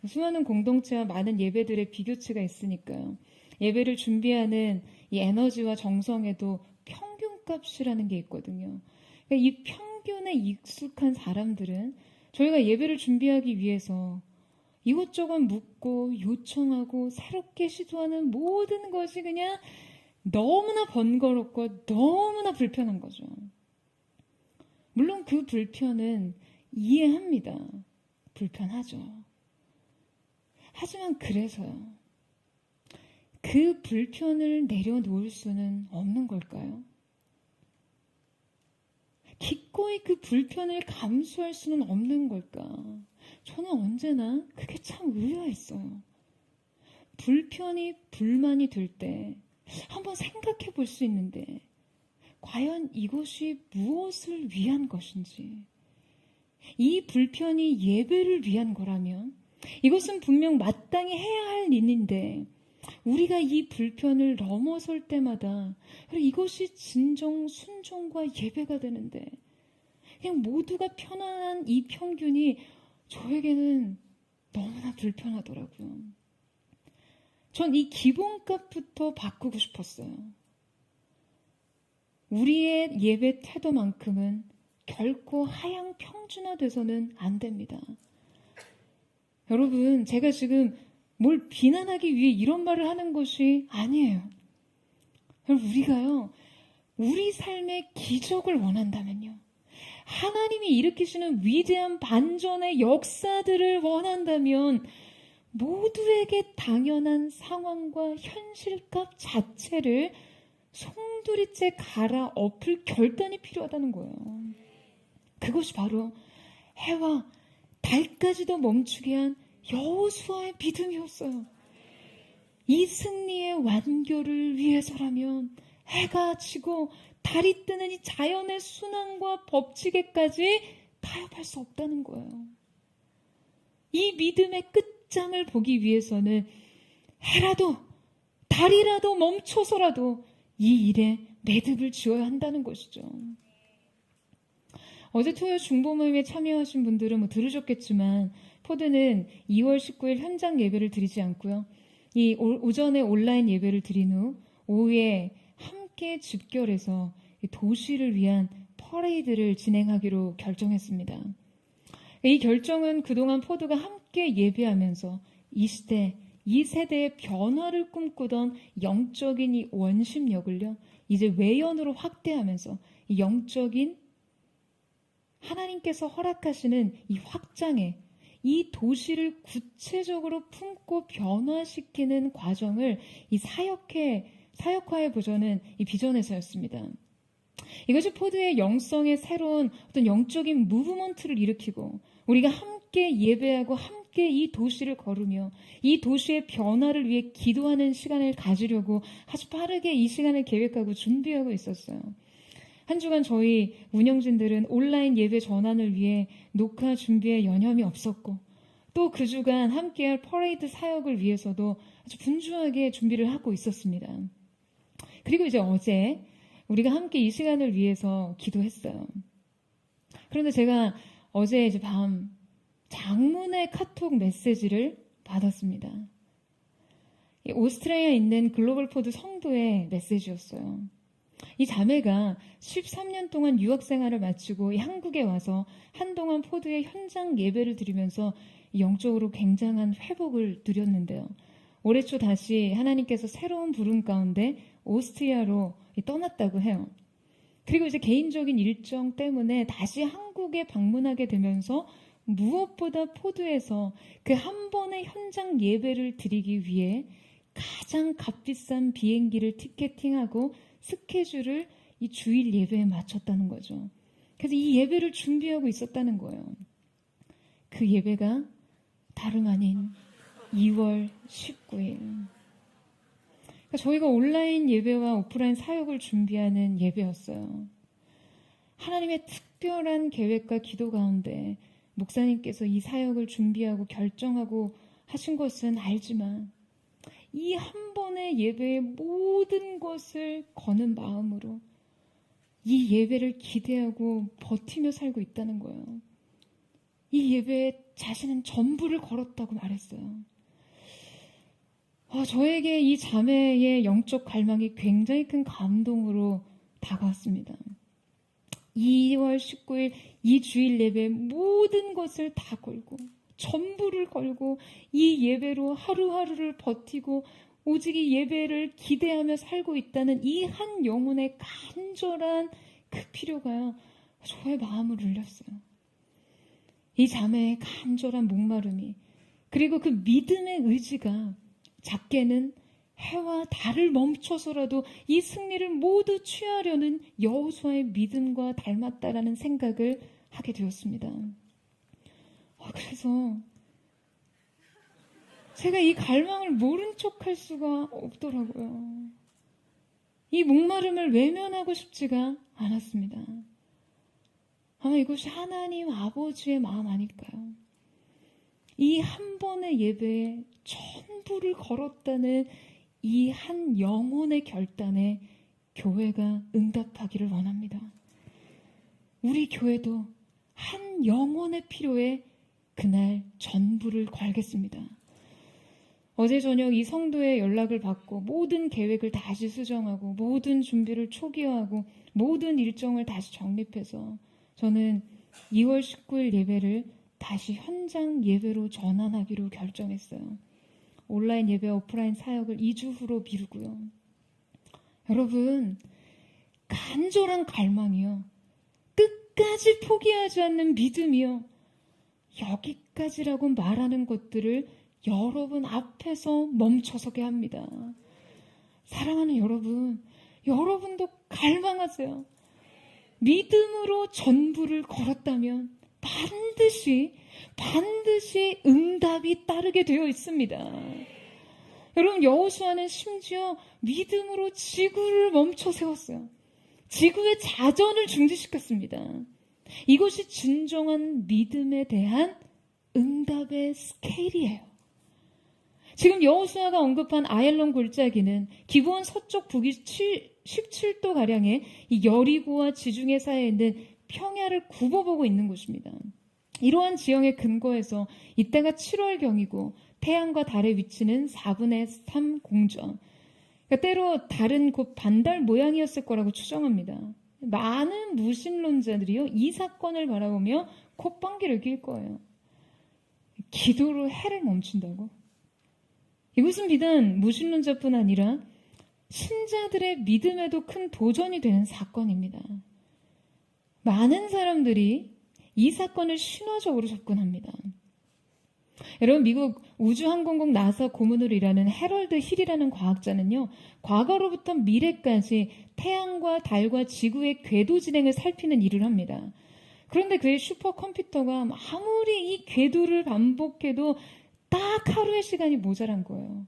수많은 공동체와 많은 예배들의 비교치가 있으니까요. 예배를 준비하는 이 에너지와 정성에도 평균값이라는 게 있거든요. 그러니까 이 평균에 익숙한 사람들은 저희가 예배를 준비하기 위해서 이것저것 묻고 요청하고 새롭게 시도하는 모든 것이 그냥 너무나 번거롭고 너무나 불편한 거죠. 물론 그 불편은 이해합니다. 불편하죠. 하지만 그래서요, 그 불편을 내려놓을 수는 없는 걸까요? 기꺼이 그 불편을 감수할 수는 없는 걸까? 저는 언제나 그게 참 의아했어요. 불편이 불만이 될 때 한번 생각해 볼 수 있는데, 과연 이것이 무엇을 위한 것인지, 이 불편이 예배를 위한 거라면 이것은 분명 마땅히 해야 할 일인데, 우리가 이 불편을 넘어설 때마다 이것이 진정 순종과 예배가 되는데, 그냥 모두가 편안한 이 평균이 저에게는 너무나 불편하더라고요. 전 이 기본값부터 바꾸고 싶었어요. 우리의 예배 태도만큼은 결코 하향 평준화돼서는 안 됩니다. 여러분, 제가 지금 뭘 비난하기 위해 이런 말을 하는 것이 아니에요. 우리가요, 우리 삶의 기적을 원한다면요, 하나님이 일으키시는 위대한 반전의 역사들을 원한다면 모두에게 당연한 상황과 현실값 자체를 송두리째 갈아 엎을 결단이 필요하다는 거예요. 그것이 바로 해와 달까지도 멈추게 한 여호수아의 믿음이었어요. 이 승리의 완교를 위해서라면 해가 지고 달이 뜨는 이 자연의 순환과 법칙에까지 타협할 수 없다는 거예요. 이 믿음의 끝장을 보기 위해서는 해라도 달이라도 멈춰서라도 이 일에 매듭을 지어야 한다는 것이죠. 어제 토요 중보 모임에 참여하신 분들은 들으셨겠지만, 포드는 2월 19일 현장 예배를 드리지 않고요, 이 오전에 온라인 예배를 드린 후 오후에 함께 집결해서 도시를 위한 퍼레이드를 진행하기로 결정했습니다. 이 결정은 그동안 포드가 함께 예배하면서 이 시대, 이 세대의 변화를 꿈꾸던 영적인 이 원심력을요, 이제 외연으로 확대하면서 이 영적인 하나님께서 허락하시는 이 확장에 이 도시를 구체적으로 품고 변화시키는 과정을 이 사역화해 보자는 이 비전에서였습니다. 이것이 포드의 영성의 새로운 어떤 영적인 무브먼트를 일으키고, 우리가 함께 예배하고 함께 이 도시를 걸으며 이 도시의 변화를 위해 기도하는 시간을 가지려고 아주 빠르게 이 시간을 계획하고 준비하고 있었어요. 한 주간 저희 운영진들은 온라인 예배 전환을 위해 녹화 준비에 여념이 없었고, 또 그 주간 함께할 퍼레이드 사역을 위해서도 아주 분주하게 준비를 하고 있었습니다. 그리고 이제 어제 우리가 함께 이 시간을 위해서 기도했어요. 그런데 제가 어제 이제 밤 장문의 카톡 메시지를 받았습니다. 오스트리아에 있는 글로벌 포드 성도의 메시지였어요. 이 자매가 13년 동안 유학 생활을 마치고 한국에 와서 한동안 포드의 현장 예배를 드리면서 영적으로 굉장한 회복을 누렸는데요. 올해 초 다시 하나님께서 새로운 부름 가운데 오스트리아로 떠났다고 해요. 그리고 이제 개인적인 일정 때문에 다시 한국에 방문하게 되면서 무엇보다 포드에서 그 한 번의 현장 예배를 드리기 위해 가장 값비싼 비행기를 티켓팅하고 스케줄을 이 주일 예배에 맞췄다는 거죠. 그래서 이 예배를 준비하고 있었다는 거예요. 그 예배가 다름 아닌 2월 19일. 그러니까 저희가 온라인 예배와 오프라인 사역을 준비하는 예배였어요. 하나님의 특별한 계획과 기도 가운데 목사님께서 이 사역을 준비하고 결정하고 하신 것은 알지만 이 한 번의 예배의 모든 것을 거는 마음으로 이 예배를 기대하고 버티며 살고 있다는 거예요. 이 예배에 자신은 전부를 걸었다고 말했어요. 저에게 이 자매의 영적 갈망이 굉장히 큰 감동으로 다가왔습니다. 2월 19일 이 주일 예배의 모든 것을 다 걸고 전부를 걸고 이 예배로 하루하루를 버티고 오직 이 예배를 기대하며 살고 있다는 이 한 영혼의 간절한 그 필요가 저의 마음을 울렸어요. 이 자매의 간절한 목마름이 그리고 그 믿음의 의지가 작게는 해와 달을 멈춰서라도 이 승리를 모두 취하려는 여호수아의 믿음과 닮았다라는 생각을 하게 되었습니다. 그래서 제가 이 갈망을 모른 척할 수가 없더라고요. 이 목마름을 외면하고 싶지가 않았습니다. 아마 이것이 하나님 아버지의 마음 아닐까요? 이 한 번의 예배에 전부를 걸었다는 이 한 영혼의 결단에 교회가 응답하기를 원합니다. 우리 교회도 한 영혼의 필요에 그날 전부를 걸겠습니다. 어제 저녁 이 성도의 연락을 받고 모든 계획을 다시 수정하고 모든 준비를 초기화하고 모든 일정을 다시 정립해서 저는 2월 19일 예배를 다시 현장 예배로 전환하기로 결정했어요. 온라인 예배와 오프라인 사역을 2주 후로 미루고요. 여러분, 간절한 갈망이요. 끝까지 포기하지 않는 믿음이요. 여기까지라고 말하는 것들을 여러분 앞에서 멈춰서게 합니다. 사랑하는 여러분, 여러분도 갈망하세요. 믿음으로 전부를 걸었다면 반드시 응답이 따르게 되어 있습니다. 여러분, 여호수아는 심지어 믿음으로 지구를 멈춰 세웠어요. 지구의 자전을 중지시켰습니다. 이것이 진정한 믿음에 대한 응답의 스케일이에요. 지금 여호수아가 언급한 아얄론 골짜기는 기브온 서쪽 북위 17도가량의 이 여리고와 지중해 사이에 있는 평야를 굽어보고 있는 곳입니다. 이러한 지형의 근거에서 이때가 7월경이고 태양과 달의 위치는 4분의 3 공전. 그러니까 때로 달은 곧 반달 모양이었을 거라고 추정합니다. 많은 무신론자들이요, 이 사건을 바라보며 콧방귀를 낄 거예요. 기도로 해를 멈춘다고? 이것은 비단 무신론자뿐 아니라 신자들의 믿음에도 큰 도전이 되는 사건입니다. 많은 사람들이 이 사건을 신화적으로 접근합니다. 여러분, 미국 우주항공국 나사 고문으로 일하는 해럴드 힐이라는 과학자는요, 과거로부터 미래까지 태양과 달과 지구의 궤도 진행을 살피는 일을 합니다. 그런데 그의 슈퍼컴퓨터가 아무리 이 궤도를 반복해도 딱 하루의 시간이 모자란 거예요.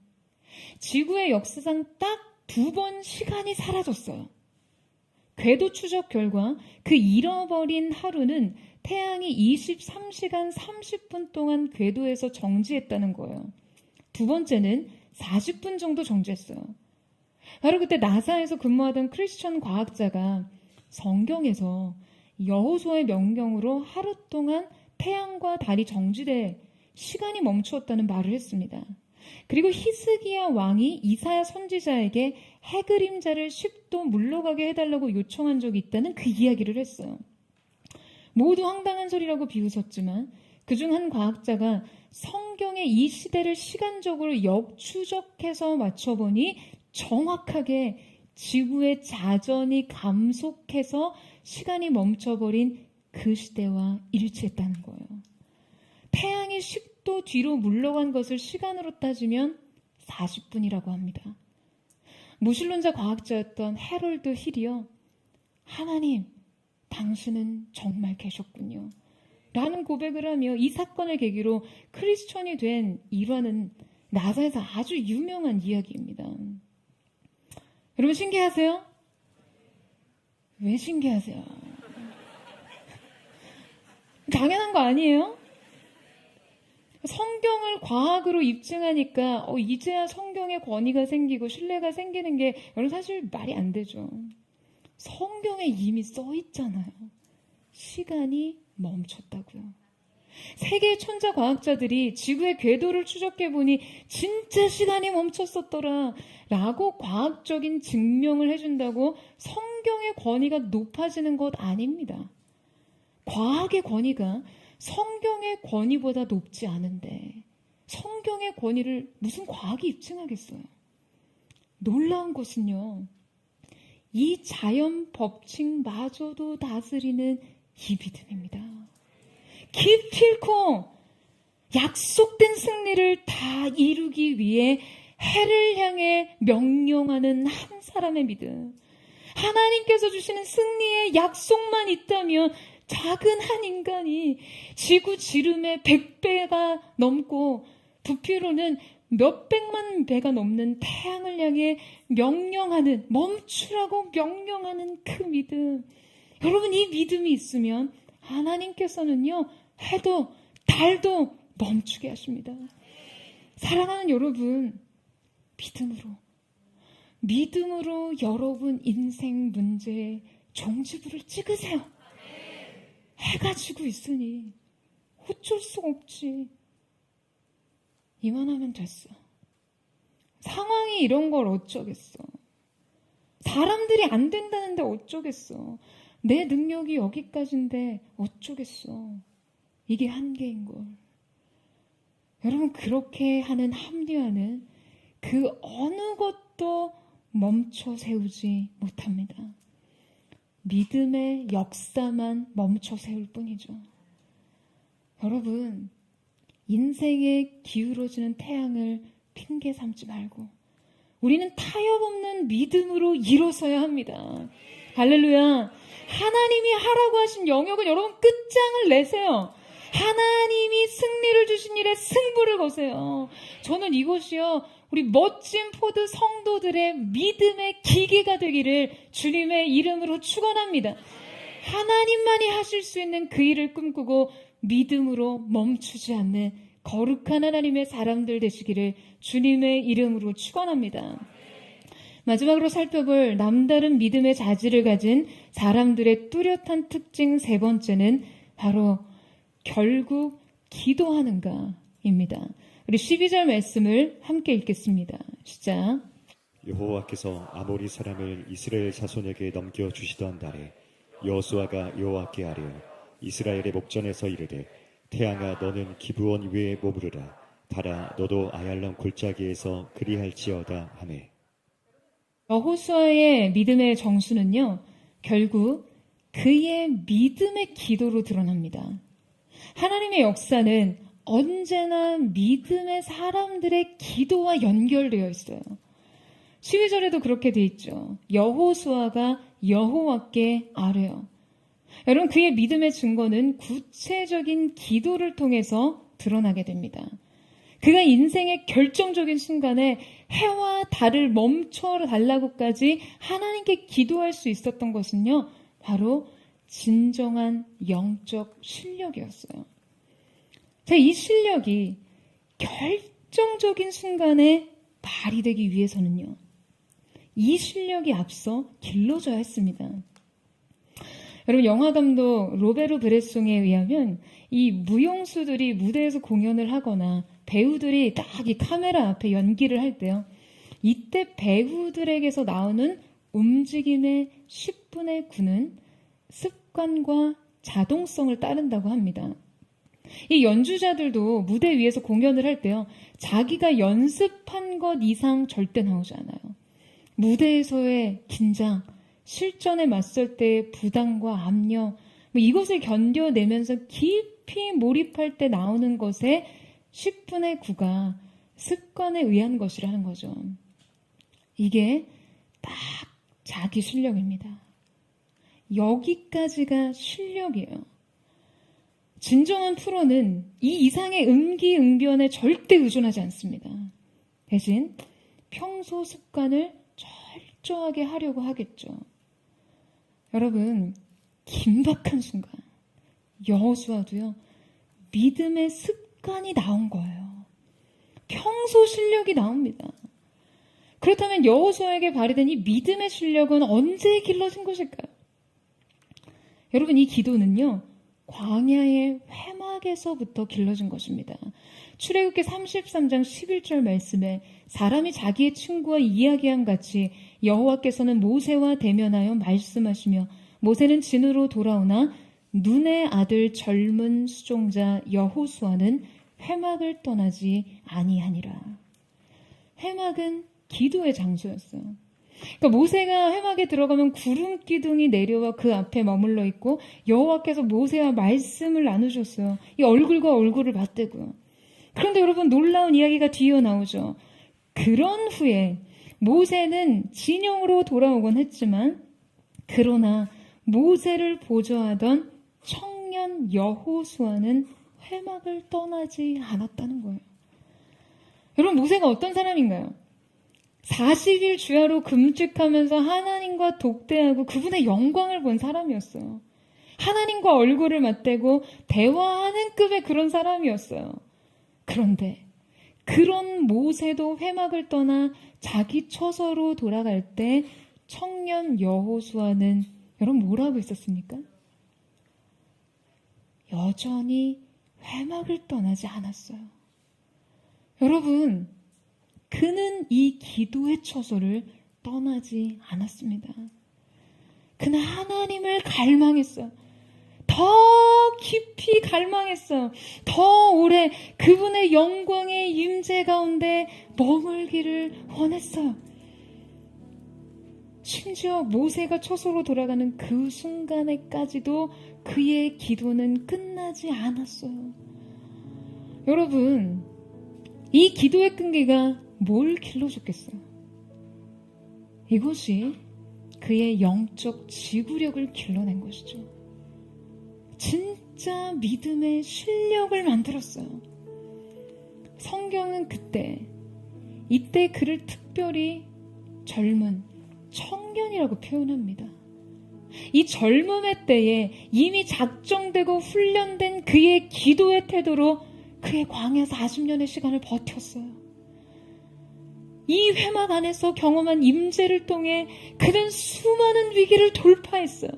지구의 역사상 딱 2번 시간이 사라졌어요. 궤도 추적 결과 그 잃어버린 하루는 태양이 23시간 30분 동안 궤도에서 정지했다는 거예요. 두 번째는 40분 정도 정지했어요. 바로 그때 나사에서 근무하던 크리스천 과학자가 성경에서 여호수아의 명령으로 하루 동안 태양과 달이 정지돼 시간이 멈추었다는 말을 했습니다. 그리고 히스기야 왕이 이사야 선지자에게 해 그림자를 10도 물러가게 해달라고 요청한 적이 있다는 그 이야기를 했어요. 모두 황당한 소리라고 비웃었지만 그중 한 과학자가 성경의 이 시대를 시간적으로 역추적해서 맞춰보니 정확하게 지구의 자전이 감속해서 시간이 멈춰버린 그 시대와 일치했다는 거예요. 태양이 10도 뒤로 물러간 것을 시간으로 따지면 40분이라고 합니다. 무신론자 과학자였던 해롤드 힐이요. 하나님, 당신은 정말 계셨군요. 라는 고백을 하며 이 사건을 계기로 크리스천이 된 일화는 나사에서 아주 유명한 이야기입니다. 여러분 신기하세요? 왜 신기하세요? 당연한 거 아니에요? 성경을 과학으로 입증하니까 이제야 성경의 권위가 생기고 신뢰가 생기는 게 여러분 사실 말이 안 되죠. 성경에 이미 써 있잖아요. 시간이 멈췄다고요. 세계 천자 과학자들이 지구의 궤도를 추적해보니 진짜 시간이 멈췄었더라 라고 과학적인 증명을 해준다고 성경의 권위가 높아지는 것 아닙니다. 과학의 권위가 성경의 권위보다 높지 않은데 성경의 권위를 무슨 과학이 입증하겠어요? 놀라운 것은요, 이 자연 법칙마저도 다스리는 이 믿음입니다. 기필코 약속된 승리를 다 이루기 위해 해를 향해 명령하는 한 사람의 믿음. 하나님께서 주시는 승리의 약속만 있다면 작은 한 인간이 지구 지름의 100배가 넘고 부피로는 몇백만 배가 넘는 태양을 향해 명령하는, 멈추라고 명령하는 그 믿음. 여러분, 이 믿음이 있으면 하나님께서는요, 해도 달도 멈추게 하십니다. 사랑하는 여러분, 믿음으로 여러분 인생 문제에 종지부를 찍으세요. 해가 지고 있으니 어쩔 수 없지. 이만하면 됐어. 상황이 이런 걸 어쩌겠어. 사람들이 안 된다는데 어쩌겠어. 내 능력이 여기까지인데 어쩌겠어. 이게 한계인걸. 여러분, 그렇게 하는 합리화는 그 어느 것도 멈춰 세우지 못합니다. 믿음의 역사만 멈춰 세울 뿐이죠. 여러분, 인생에 기울어지는 태양을 핑계 삼지 말고 우리는 타협 없는 믿음으로 일어서야 합니다. 할렐루야. 하나님이 하라고 하신 영역은 여러분 끝장을 내세요. 하나님이 승리를 주신 일에 승부를 거세요. 저는 이것이요, 우리 멋진 포드 성도들의 믿음의 기계가 되기를 주님의 이름으로 축원합니다. 하나님만이 하실 수 있는 그 일을 꿈꾸고 믿음으로 멈추지 않는 거룩한 하나님의 사람들 되시기를 주님의 이름으로 축원합니다. 마지막으로 살펴볼 남다른 믿음의 자질을 가진 사람들의 뚜렷한 특징 세 번째는 바로 결국 기도하는가입니다. 우리 12절 말씀을 함께 읽겠습니다. 시작. 여호와께서 아모리 사람을 이스라엘 자손에게 넘겨주시던 날에 여호수아가 여호와께 아뢰어 이스라엘의 목전에서 이르되 태양아 너는 기브온 위에 머무르라 달아 너도 아얄론 골짜기에서 그리할지어다 하매. 여호수아의 믿음의 정수는요, 결국 그의 믿음의 기도로 드러납니다. 하나님의 역사는 언제나 믿음의 사람들의 기도와 연결되어 있어요. 12절에도 그렇게 돼 있죠. 여호수아가 여호와께 아뢰어. 여러분, 그의 믿음의 증거는 구체적인 기도를 통해서 드러나게 됩니다. 그가 인생의 결정적인 순간에 해와 달을 멈춰 달라고까지 하나님께 기도할 수 있었던 것은요, 바로 진정한 영적 실력이었어요. 자, 이 실력이 결정적인 순간에 발휘되기 위해서는요, 이 실력이 앞서 길러져야 했습니다. 여러분, 영화감독 로베르 브레송에 의하면 이 무용수들이 무대에서 공연을 하거나 배우들이 딱 이 카메라 앞에 연기를 할 때요, 이때 배우들에게서 나오는 움직임의 10분의 9는 습관과 자동성을 따른다고 합니다. 이 연주자들도 무대 위에서 공연을 할 때요, 자기가 연습한 것 이상 절대 나오지 않아요. 무대에서의 긴장, 실전에 맞설 때의 부담과 압력, 이것을 견뎌내면서 깊이 몰입할 때 나오는 것의 10분의 9가 습관에 의한 것이라는 거죠. 이게 딱 자기 실력입니다. 여기까지가 실력이에요. 진정한 프로는 이 이상의 응기응변에 절대 의존하지 않습니다. 대신 평소 습관을 철저하게 하려고 하겠죠. 여러분, 긴박한 순간 여호수아도요, 믿음의 습관이 나온 거예요. 평소 실력이 나옵니다. 그렇다면 여호수아에게 발휘된 이 믿음의 실력은 언제 길러진 것일까요? 여러분, 이 기도는요, 광야의 회막에서부터 길러진 것입니다. 출애굽기 33장 11절 말씀에 사람이 자기의 친구와 이야기한 같이 여호와께서는 모세와 대면하여 말씀하시며 모세는 진으로 돌아오나 눈의 아들 젊은 수종자 여호수아는 회막을 떠나지 아니하니라. 회막은 기도의 장소였어요. 그러니까 모세가 회막에 들어가면 구름 기둥이 내려와 그 앞에 머물러 있고 여호와께서 모세와 말씀을 나누셨어요. 이 얼굴과 얼굴을 맞대고요. 그런데 여러분, 놀라운 이야기가 뒤이어 나오죠. 그런 후에 모세는 진영으로 돌아오곤 했지만 그러나 모세를 보좌하던 청년 여호수아는 회막을 떠나지 않았다는 거예요. 여러분, 모세가 어떤 사람인가요? 40일 주야로 금식하면서 하나님과 독대하고 그분의 영광을 본 사람이었어요. 하나님과 얼굴을 맞대고 대화하는 급의 그런 사람이었어요. 그런데 그런 모세도 회막을 떠나 자기 처소로 돌아갈 때 청년 여호수아는 여러분 뭐라고 있었습니까? 여전히 회막을 떠나지 않았어요. 여러분, 그는 이 기도의 처소를 떠나지 않았습니다. 그는 하나님을 갈망했어요. 더 깊이 갈망했어요. 더 오래 그분의 영광의 임재 가운데 머물기를 원했어요. 심지어 모세가 처소로 돌아가는 그 순간에까지도 그의 기도는 끝나지 않았어요. 여러분, 이 기도의 끈기가 뭘 길러줬겠어요? 이것이 그의 영적 지구력을 길러낸 것이죠. 진짜 믿음의 실력을 만들었어요. 성경은 이때 그를 특별히 젊은 청년이라고 표현합니다. 이 젊음의 때에 이미 작정되고 훈련된 그의 기도의 태도로 그의 광야 40년의 시간을 버텼어요. 이 회막 안에서 경험한 임재를 통해 그는 수많은 위기를 돌파했어요.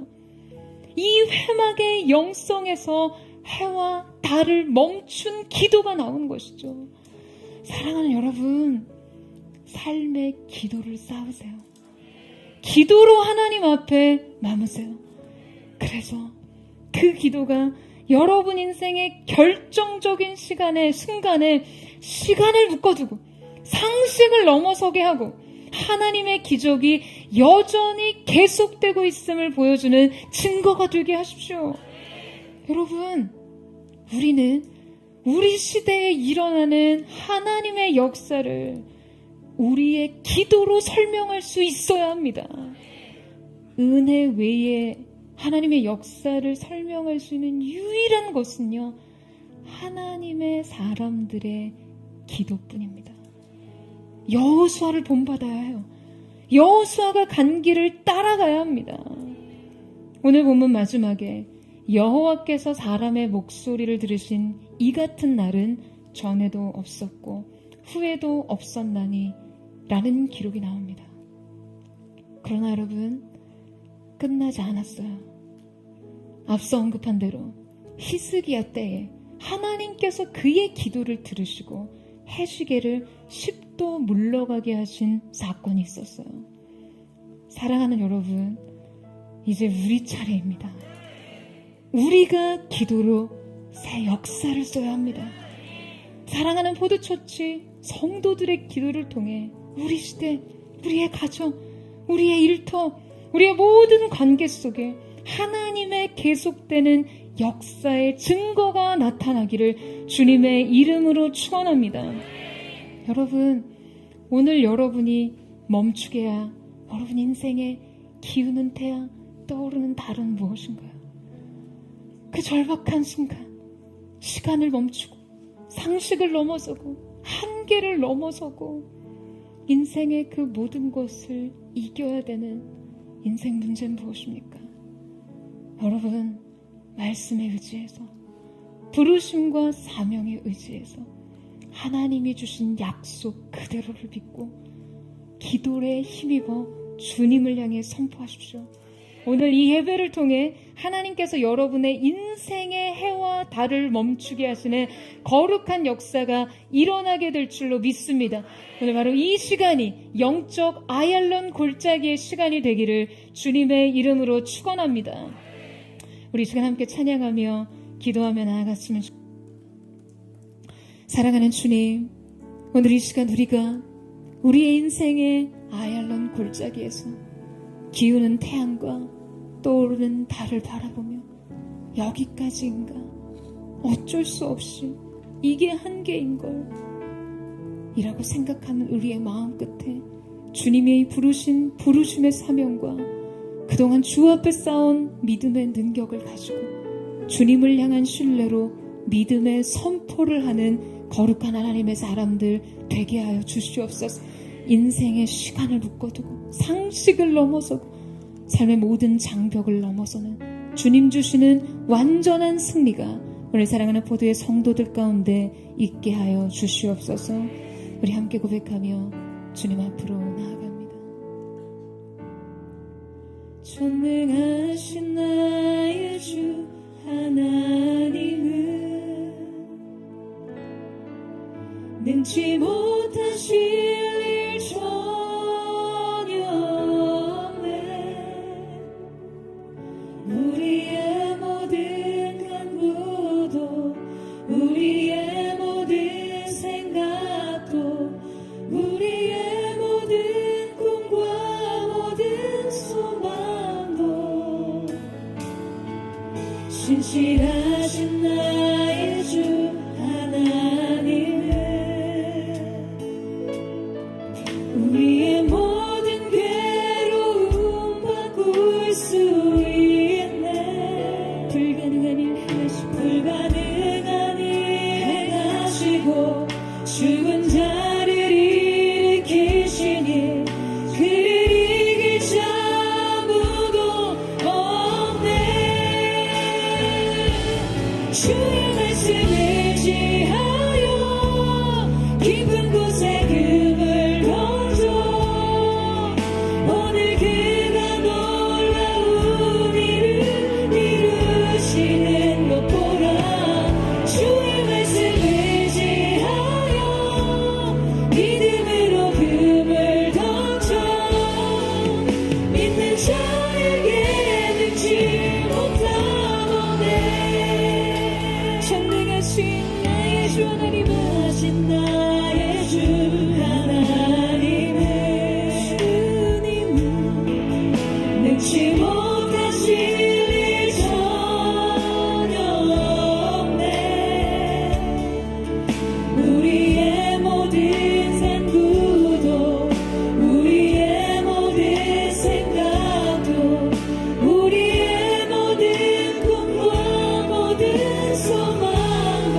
이 회막의 영성에서 해와 달을 멈춘 기도가 나온 것이죠. 사랑하는 여러분, 삶의 기도를 쌓으세요. 기도로 하나님 앞에 남으세요. 그래서 그 기도가 여러분 인생의 결정적인 순간에 시간을 묶어두고 상식을 넘어서게 하고 하나님의 기적이 여전히 계속되고 있음을 보여주는 증거가 되게 하십시오. 여러분, 우리는 우리 시대에 일어나는 하나님의 역사를 우리의 기도로 설명할 수 있어야 합니다. 은혜 외에 하나님의 역사를 설명할 수 있는 유일한 것은요, 하나님의 사람들의 기도뿐입니다. 여호수아를 본받아야 해요. 여호수아가 간 길을 따라가야 합니다. 오늘 본문 마지막에 여호와께서 사람의 목소리를 들으신 이 같은 날은 전에도 없었고 후에도 없었나니 라는 기록이 나옵니다. 그러나 여러분, 끝나지 않았어요. 앞서 언급한 대로 히스기야 때에 하나님께서 그의 기도를 들으시고 해시계를 10도 물러가게 하신 사건이 있었어요. 사랑하는 여러분, 이제 우리 차례입니다. 우리가 기도로 새 역사를 써야 합니다. 사랑하는 포도처치 성도들의 기도를 통해 우리 시대, 우리의 가정, 우리의 일터, 우리의 모든 관계 속에 하나님의 계속되는 역사의 증거가 나타나기를 주님의 이름으로 축원합니다. 여러분, 오늘 여러분이 멈추게야 여러분 인생의 기우는 태양, 떠오르는 달은 무엇인가요? 그 절박한 순간 시간을 멈추고 상식을 넘어서고 한계를 넘어서고 인생의 그 모든 것을 이겨야 되는 인생 문제는 무엇입니까? 여러분, 말씀에 의지해서, 부르심과 사명에 의지해서 하나님이 주신 약속 그대로를 믿고 기도에 힘입어 주님을 향해 선포하십시오. 오늘 이 예배를 통해 하나님께서 여러분의 인생의 해와 달을 멈추게 하시는 거룩한 역사가 일어나게 될 줄로 믿습니다. 오늘 바로 이 시간이 영적 아얄론 골짜기의 시간이 되기를 주님의 이름으로 축원합니다. 우리 이 시간 함께 찬양하며 기도하며 나아갔으면 좋겠습니다. 사랑하는 주님, 오늘 이 시간 우리가 우리의 인생의 아얄론 골짜기에서 기우는 태양과 떠오르는 달을 바라보며 여기까지인가? 어쩔 수 없이 이게 한계인걸 이라고 생각하는 우리의 마음 끝에 주님이 부르신 부르심의 사명과 그동안 주 앞에 쌓은 믿음의 능력을 가지고 주님을 향한 신뢰로 믿음의 선포를 하는 거룩한 하나님의 사람들 되게 하여 주시옵소서. 인생의 시간을 묶어두고 상식을 넘어서고 삶의 모든 장벽을 넘어서는 주님 주시는 완전한 승리가 오늘 사랑하는 포도의 성도들 가운데 있게 하여 주시옵소서. 우리 함께 고백하며 주님 앞으로 나아갑니다. 전능하신 나의 주 하나님은 능치 못하실 일 전혀 없네. 우리의 모든 간구도 우리의 모든 생각도 우리의 모든 꿈과 모든 소망도 신실하신 나의 주 하나님은 우리의 모든 괴로움 바꿀 수 있네. 불가능한 일 행하시고 불가능한 일 행하시고 죽은 자를 일으키시니 그를 이길 자 아무도 없네. 주의 말씀을 지하여 깊은 곳에 금을 던져 오늘 그가 놀라운 일을 이루시는 것 보라. 주의 말씀을 지하여 믿음으로 금을 던져 믿는 자에게 능치 못하오네. 전능하신 나의 주 하나님 하신 나의 주 하나님은 주님은 능치 못하실 일 전혀 없네. 우리의 모든 산구도 우리의 모든 생각도 우리의 모든 꿈과 모든 소망도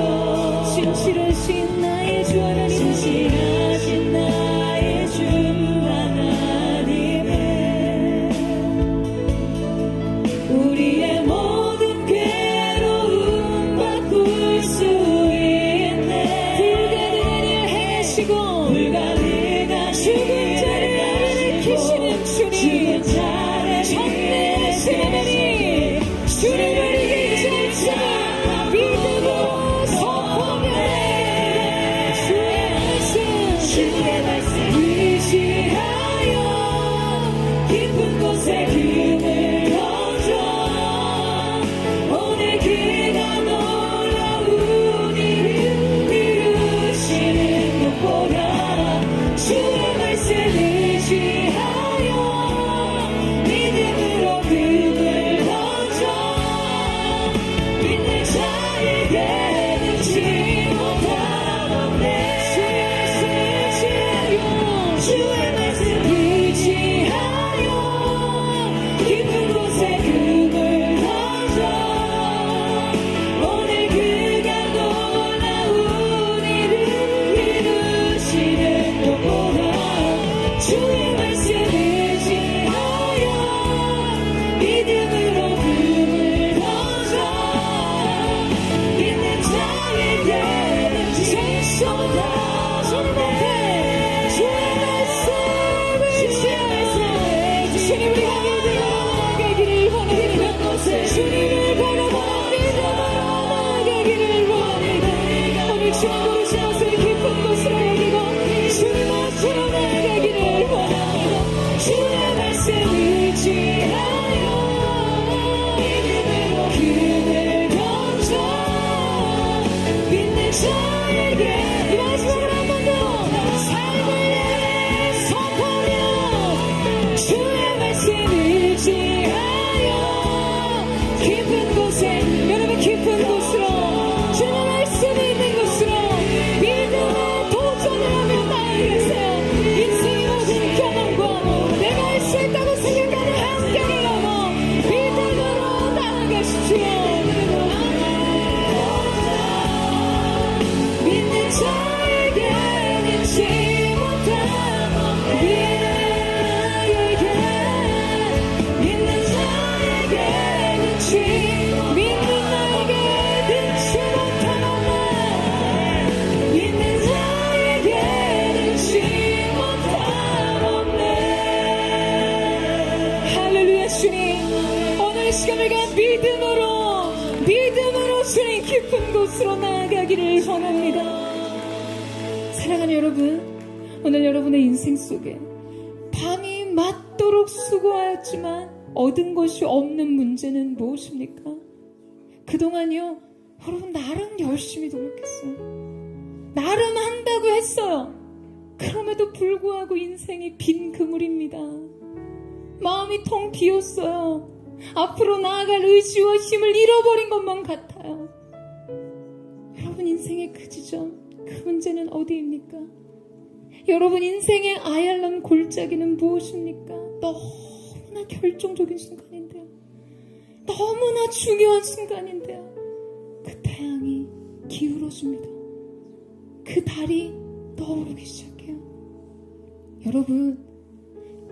신실하신 나의 주 하나님 신실하신 나의 주 하나님은 우리의 모든 괴로움 바꿀 수 있네. 불가능한 일 해시고 불가능한 죽은 자를 일으키시는 주님 전능하신 하나님 주님을 이길 자 믿음으로 선포하네. 주의 말씀 의지하여 깊은 곳에 금을 던져 오늘 그가 놀라운 일을 이루시는 것 보라. 주의 말씀 의지하여 믿음으로 금을 던져 믿는 자에게 능치 못하옵네. 주의 말씀 곳으로 나아가기를 원합니다. 사랑하는 여러분, 오늘 여러분의 인생 속에 밤이 맞도록 수고하였지만 얻은 것이 없는 문제는 무엇입니까? 그동안요, 여러분 나름 열심히 노력했어요. 나름 한다고 했어요. 그럼에도 불구하고 인생이 빈 그물입니다. 마음이 텅 비었어요. 앞으로 나아갈 의지와 힘을 잃어버린 것만 같아요. 여러분 인생의 그 지점, 그 문제는 어디입니까? 여러분 인생의 아얄런 골짜기는 무엇입니까? 너무나 결정적인 순간인데요. 너무나 중요한 순간인데요. 그 태양이 기울어집니다. 그 달이 떠오르기 시작해요. 여러분,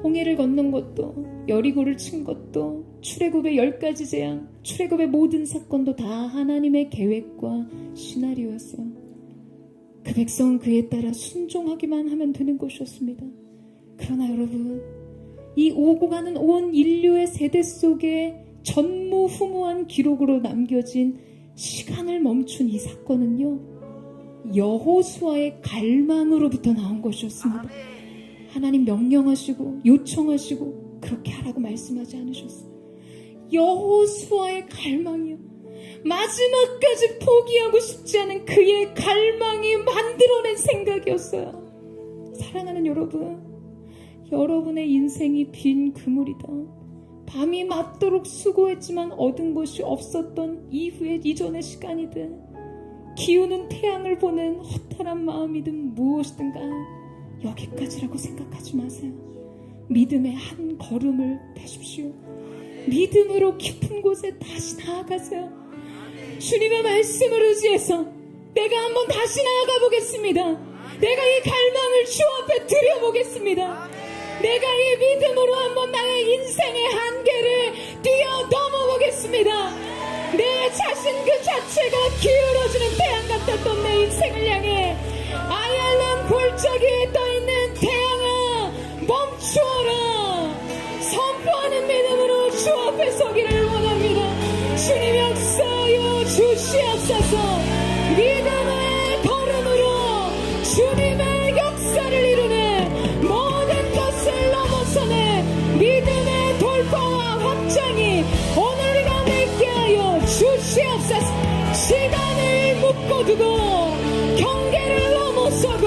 홍해를 건넌 것도, 여리고를 친 것도, 출애굽의 10가지 재앙, 출애굽의 모든 사건도 다 하나님의 계획과 시나리오였어요. 그 백성은 그에 따라 순종하기만 하면 되는 것이었습니다. 그러나 여러분, 이 오고 가는 온 인류의 세대 속에 전무후무한 기록으로 남겨진 시간을 멈춘 이 사건은요, 여호수아의 갈망으로부터 나온 것이었습니다. 하나님 명령하시고 요청하시고 그렇게 하라고 말씀하지 않으셨어요. 여호수아의 갈망이요, 마지막까지 포기하고 싶지 않은 그의 갈망이 만들어낸 생각이었어요. 사랑하는 여러분, 여러분의 인생이 빈 그물이다. 밤이 맞도록 수고했지만 얻은 것이 없었던 이후의 이전의 시간이든, 기우는 태양을 보는 허탈한 마음이든 무엇이든가 여기까지라고 생각하지 마세요. 믿음의 한 걸음을 떼십시오. 믿음으로 깊은 곳에 다시 나아가세요. 주님의 말씀을 의지해서 내가 한번 다시 나아가 보겠습니다. 내가 이 갈망을 주 앞에 드려보겠습니다. 내가 이 믿음으로 한번 나의 인생의 한계를 뛰어넘어 보겠습니다. 내 자신 그 자체가 기울어지는 태양 같았던 내 인생을 향해 아얄란 골짜기에 떠있는 태양아, 멈추어라. 선포하는 믿음으로 주 앞에 서기를 원합니다. 주님 역사여 주시옵소서. 믿음의 걸음으로 주님의 역사를 이루는 모든 것을 넘어서는 믿음의 돌파와 확장이 오늘 우리 가운데 있게 하여 주시옵소서. 시간을 묶어두고 경계를 넘어서고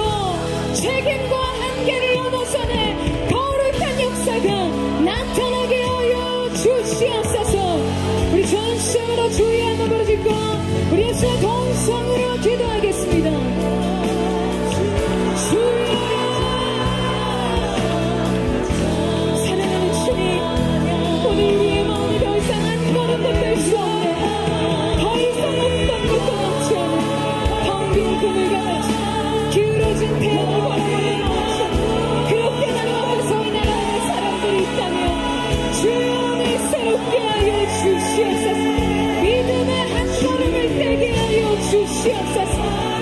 책임과 한계를 넘어서는 거룩한 역사가 나타나게 하여 주시옵소서. 우리 전심으로 주의 한번 부르짖고 우리 예수의 동성으로 기도하겠습니다. 주여, 사랑하는 주님, 오늘 우리의 마음이 더 이상 한 걸음도 뺄 수 없네. 더 이상 없던 것도 넘치 않은 텅 빈 그물과 같이 기울어진 태양을 바라보는 것이 그렇게 나를 앞에 서 있는 하나님의 사람들이 있다면 주여 오늘 새롭게 하여 주시옵소서. 믿음의 한 걸음을 떼게 하여 주시옵소서.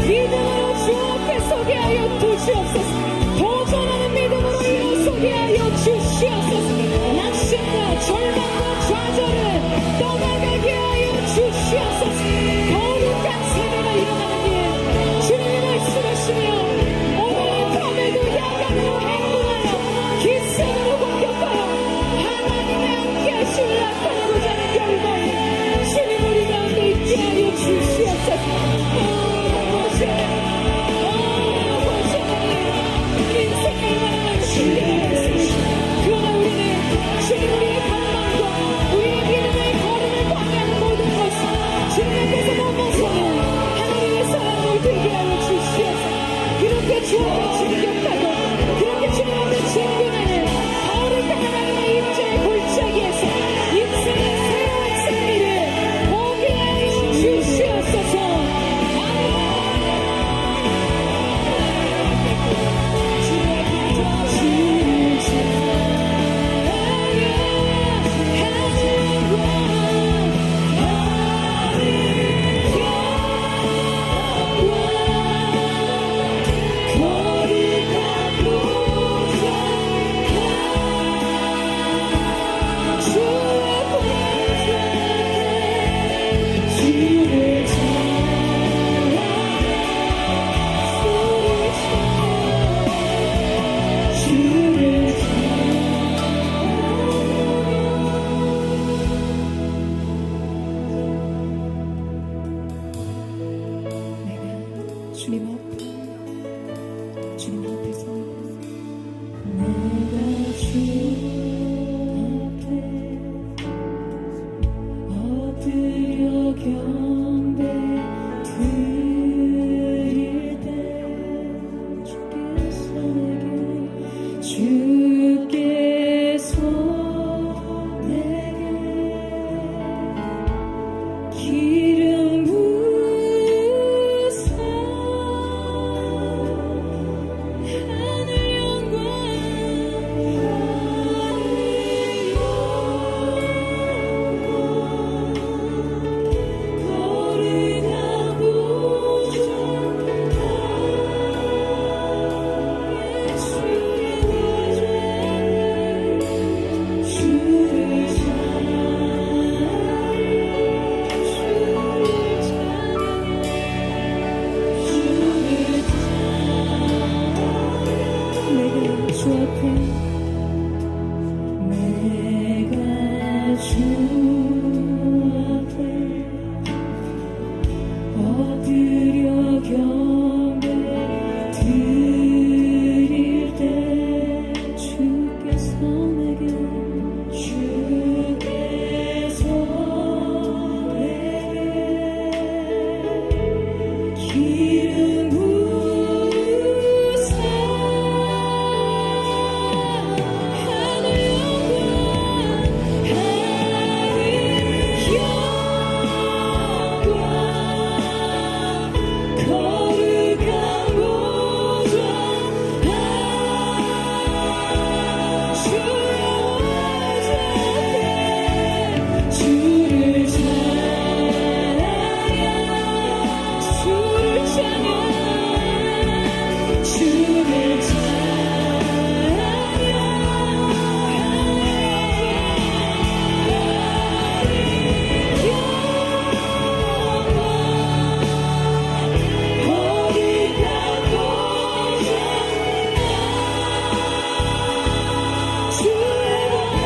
믿음으로 주 앞에 서게 하여 주시옵소서. 도전하는 믿음으로 일어서게 하여 주시옵소서. 낙심과 절망과 좌절을 떠나가게 하여 주시옵소서. 거룩한 세대가 일어나는 일 주님이 말씀하시며 오늘 밤에도 야간으로 행동하여 기생으로 공격하여 하나님의 함께 하심을 나타내고자 하는 결과에 주님 우리 가운데 있게 하여 주시옵소서. 인생을 바라는 주님의 말씀이시다. 그러나 우리는 주님 우리의 갈망과 주님 앞에서 내가 주 앞에 엎드려 경배 드릴 때 주께서 내게 기름 부으사 하늘 영광 거룩한 보좌 주를 내가 주 앞에 엎드려 경배 드릴 때 주께서 내게 기름 부으사 하늘 영광 거룩한 보좌 주의 앞에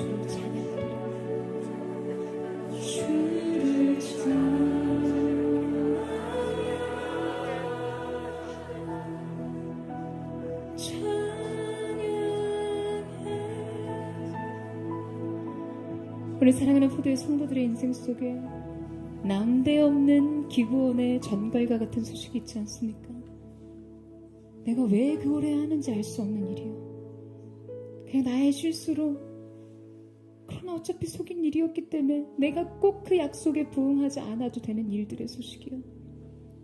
주를 우리 사랑하는 포도의 성도들의 인생 속에 남대없는 기브온의 전갈과 같은 소식이 있지 않습니까? 내가 왜 그걸 해야 하는지 알 수 없는 일이요. 그냥 나의 실수로, 그러나 어차피 속인 일이었기 때문에 내가 꼭 그 약속에 부응하지 않아도 되는 일들의 소식이요.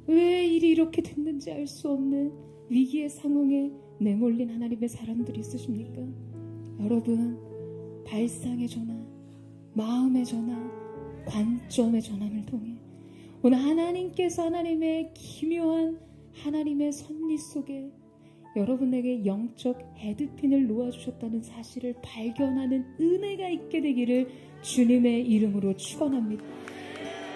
왜 일이 이렇게 됐는지 알 수 없는 위기의 상황에 내몰린 하나님의 사람들이 있으십니까? 여러분, 발상의 전환, 마음의 전환, 관점의 전환을 통해 오늘 하나님께서 하나님의 기묘한 하나님의 섭리 속에 여러분에게 영적 헤드핀을 놓아주셨다는 사실을 발견하는 은혜가 있게 되기를 주님의 이름으로 축원합니다.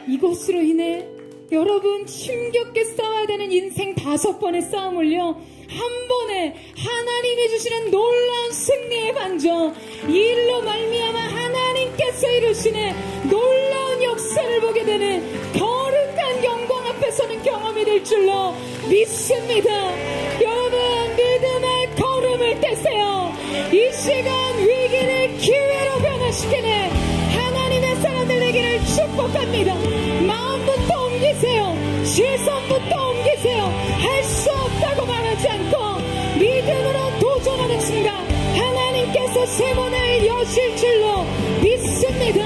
이것으로 인해 여러분 힘겹게 싸워야 되는 인생 5번의 싸움을요, 한 번에 하나님이 주시는 놀라운 승리의 반전, 이 일로 말미암아 하나님께서 이루시는 놀라운 역사를 보게 되는 거룩한 영광 앞에서는 경험이 될 줄로 믿습니다. 여러분, 믿음의 걸음을 떼세요. 이 시간 위기를 기회로 변화시키는 하나님의 사람들 되기를 축복합니다. 마음부터 옮기세요. 시선부터 옮기세요. 할 수 없다고 말하지 않고 믿음으로 도전하는 순간 하나님께서 새 문을 여실 줄로 믿습니다.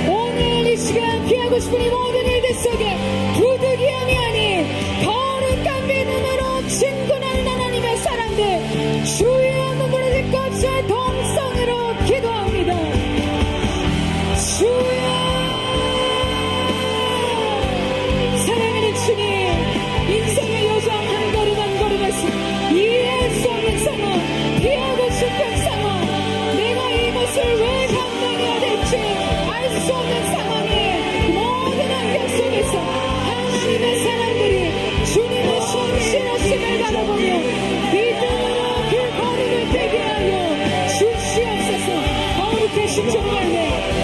오늘 이 시간 피하고 싶은 이 모든 일들 속에 부득이함이 아닌 거룩한 믿음으로 진군하는 하나님의 사람들, 주여 눈물을 뒷것을 동성으로 기도합니다. 주여, 사랑하는 주님, 인생의 요정 한 걸음 한 걸음에서 이해할 수 없는 상황, 피하고 싶은 상황, 내가 이것을 왜 감당해야 될지 알 수 없는 상황에 그 모든 환경 속에서 하나님의 사람들이 주님의 신실하심을 바라보며 믿음으로 그 거리를 대기하여 주시옵소서. 거룩하신 주님 안에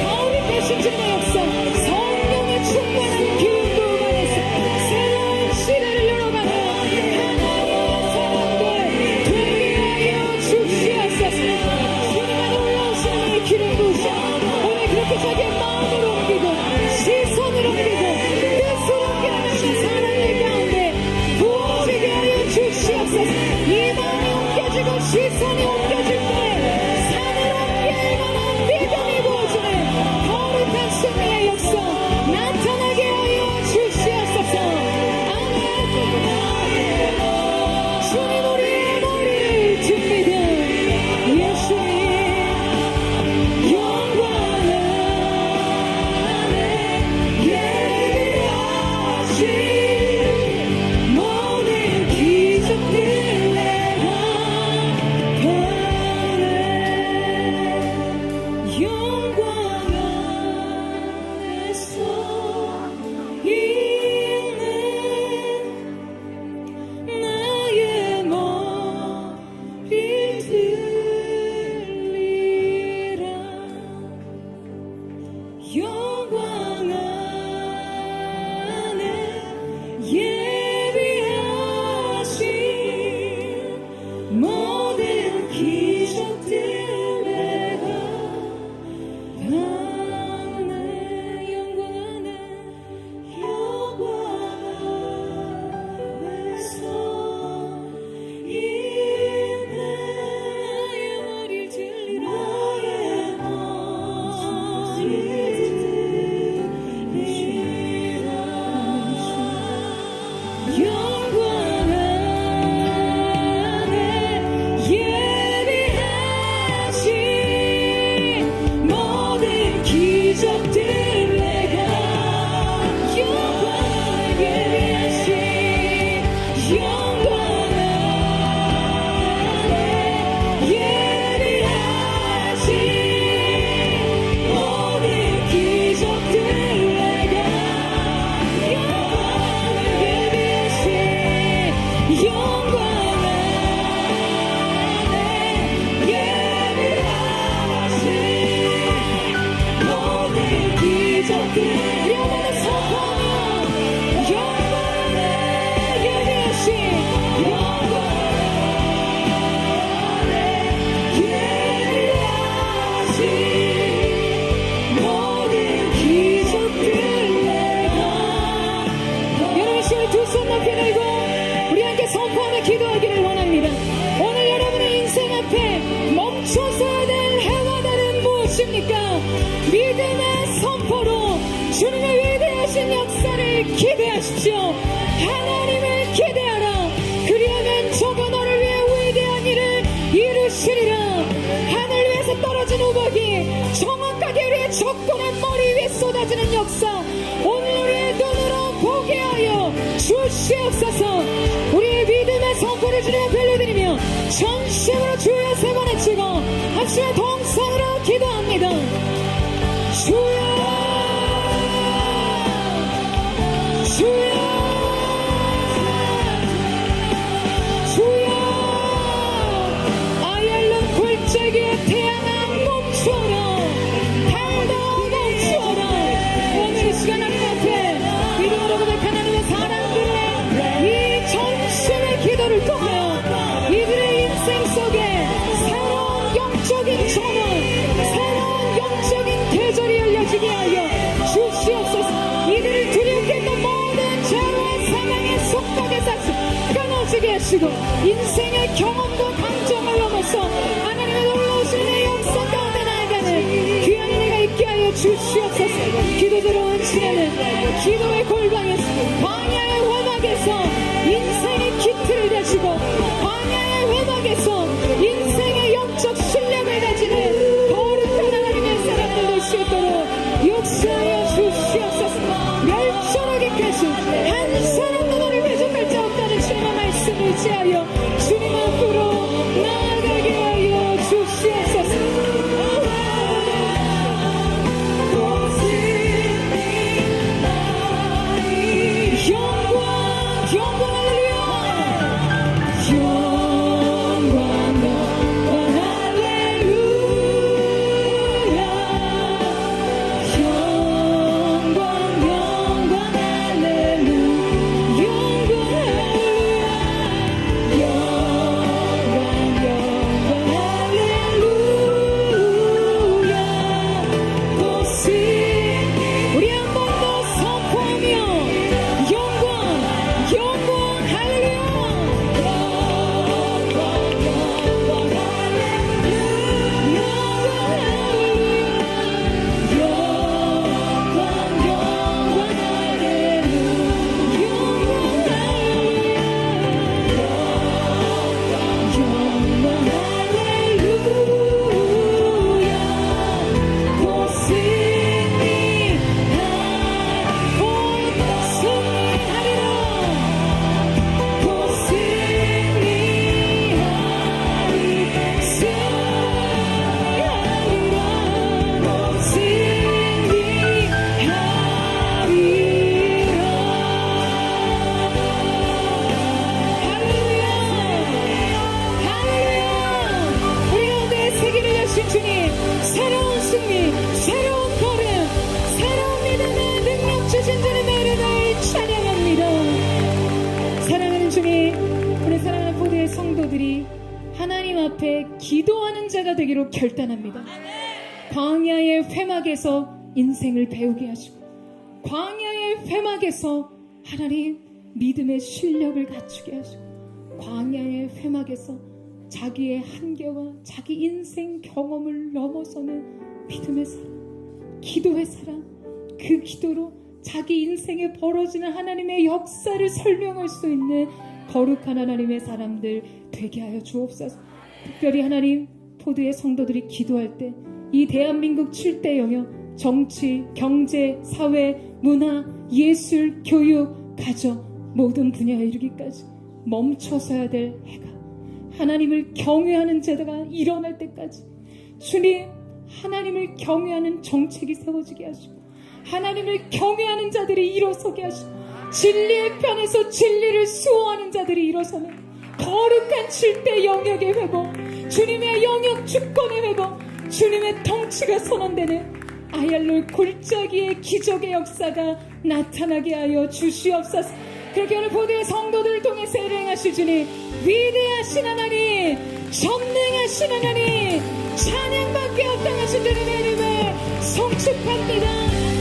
거룩하신 주님의 역사, 성령의 충만한 기름 부음 안에서 새로운 시대를 열어가며 하나님의 사람들 되게 하여 주시옵소서. 주님의 놀라우신 이 기름 부으셔 오늘 그렇게 자기의 마음을 옮기고 시선을 옮기고 뜻을 옮기는 사람들 가운데 부어지게 하여 주시옵소서. 이 마음이 옮겨지고 시선이 옮겨질 때 산을 옮길 만한 믿음이 부어지는 거룩한 승리의 역사 나타나게 하여 주시옵소서. 아멘. 주님 우리의 머리를 듭니다. 예수님 영광 안에 예비하신 모든 기적들 내가 바래. 영광 안에서 있는 나의 머리를 들리라. 영광 안에 예비하신 모든 기적들 내가 바라네. 영광 안에 안에서 있는 나의 머리를 들리라. 영광 안에 예비하신 모든 기적들 내가 영광 안에 예비하신 영광 안에 예비하신 모든 기적들 내가 영광 안에 예비하신 영광 안에 예비하신 모든 기적들 영원한 선포하며 영광 안에 예비하신 영광 안에 예비하신 모든 기적들 내가. 여러분 시간 두 손 높이 들고 우리 함께 선포하며 기도하기를 원합니다. 오늘 여러분의 인생 앞에 멈춰서야 될 해와 달은 무엇입니까? 믿음의 선포로 주님의 위대하신 역사를 기대하십시오. 하나님을 기대하라. 그리하면 저가 너를 위해 위대한 일을 이루시리라. 하늘 위에서 떨어진 우박이 정확하게 우리의 적군한 머리 위에 쏟아지는 역사 오늘 우리의 눈으로 보게 하여 주시옵소서. 우리의 믿음의 선포를 주님 앞에 올려드리며 전심으로 주여 세 번 외치고 합심의 동성으로 기도합니다. 주여 주여 주여. 아얄론 골짜기에 태양아 멈추어라. 달도 멈추어라. 오늘 이 시간 하나님 앞에 믿음으로 고백한 하나님의 사람들의 이 전심의 기도를 통하여 이들의 인생 속에 새로운 하시고 인생의 경험과 감정을 넘어서 하나님의 놀라우신 내 역사 가운데 나아가는 귀한 은혜가 있게 하여 주시옵소서. 기도대로 원치는 기도의 골방에서 광야의 회막에서 인생의 기틀을 다지고 광야의 회막에서 인생의 영적 실력을 가지는 거룩한 하나님의 사람들 될 수 있도록 역사하여 주시옵소서. 멸절하기까지 한 사람도 너를 대적할 자 없다는 주님의 말씀을 의지하여 주님 앞으로 나아가게 하여 주시옵소서. 영광 할렐루야. 영광 할렐루야. 영광 할렐루야. 영광 할렐루야. 보시 우리 한 번 더 선포하며 영광 할렐루야. 주님, 새로운 승리, 새로운 걸음, 새로운 믿음의 능력 주신 주님의 이름을 찬양합니다. 사랑하는 주님, 우리 사랑하는 포도의 성도들이 하나님 앞에 기도하는 자가 되기로 결단합니다. 광야의 회막에서 인생을 배우게 하시고 광야의 회막에서 하나님 믿음의 실력을 갖추게 하시고 광야의 회막에서 자기의 한계와 자기 인생 경험을 넘어서는 믿음의 사람, 기도의 사람, 그 기도로 자기 인생에 벌어지는 하나님의 역사를 설명할 수 있는 거룩한 하나님의 사람들 되게 하여 주옵소서. 특별히 하나님 포도의 성도들이 기도할 때 이 대한민국 7대 영역 정치, 경제, 사회, 문화, 예술, 교육, 가정 모든 분야에 이르기까지 멈춰서야 될 해가 하나님을 경외하는 제도가 일어날 때까지 주님 하나님을 경외하는 정책이 세워지게 하시고 하나님을 경외하는 자들이 일어서게 하시고 진리의 편에서 진리를 수호하는 자들이 일어서는 거룩한 7대 영역의 회복, 주님의 영역 주권의 회복, 주님의 통치가 선언되는 아얄롤 골짜기의 기적의 역사가 나타나게 하여 주시옵소서. 그렇게 오늘 포도의 성도들을 통해서 일행하실 주님, 위대하신 하나님, 전능하신 하나님, 찬양밖에 없당하신 주님의 이름을 성축합니다.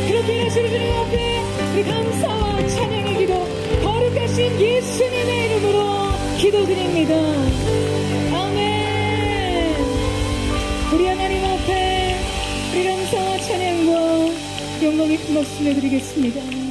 그렇게 하시는 주님 앞에 우리 감사와 찬양의 기도 거룩하신 예수님의 이름으로 기도드립니다. 아멘. 우리 하나님 앞에 우리 감사와 찬양과 영광의 큰 말씀을 드리겠습니다.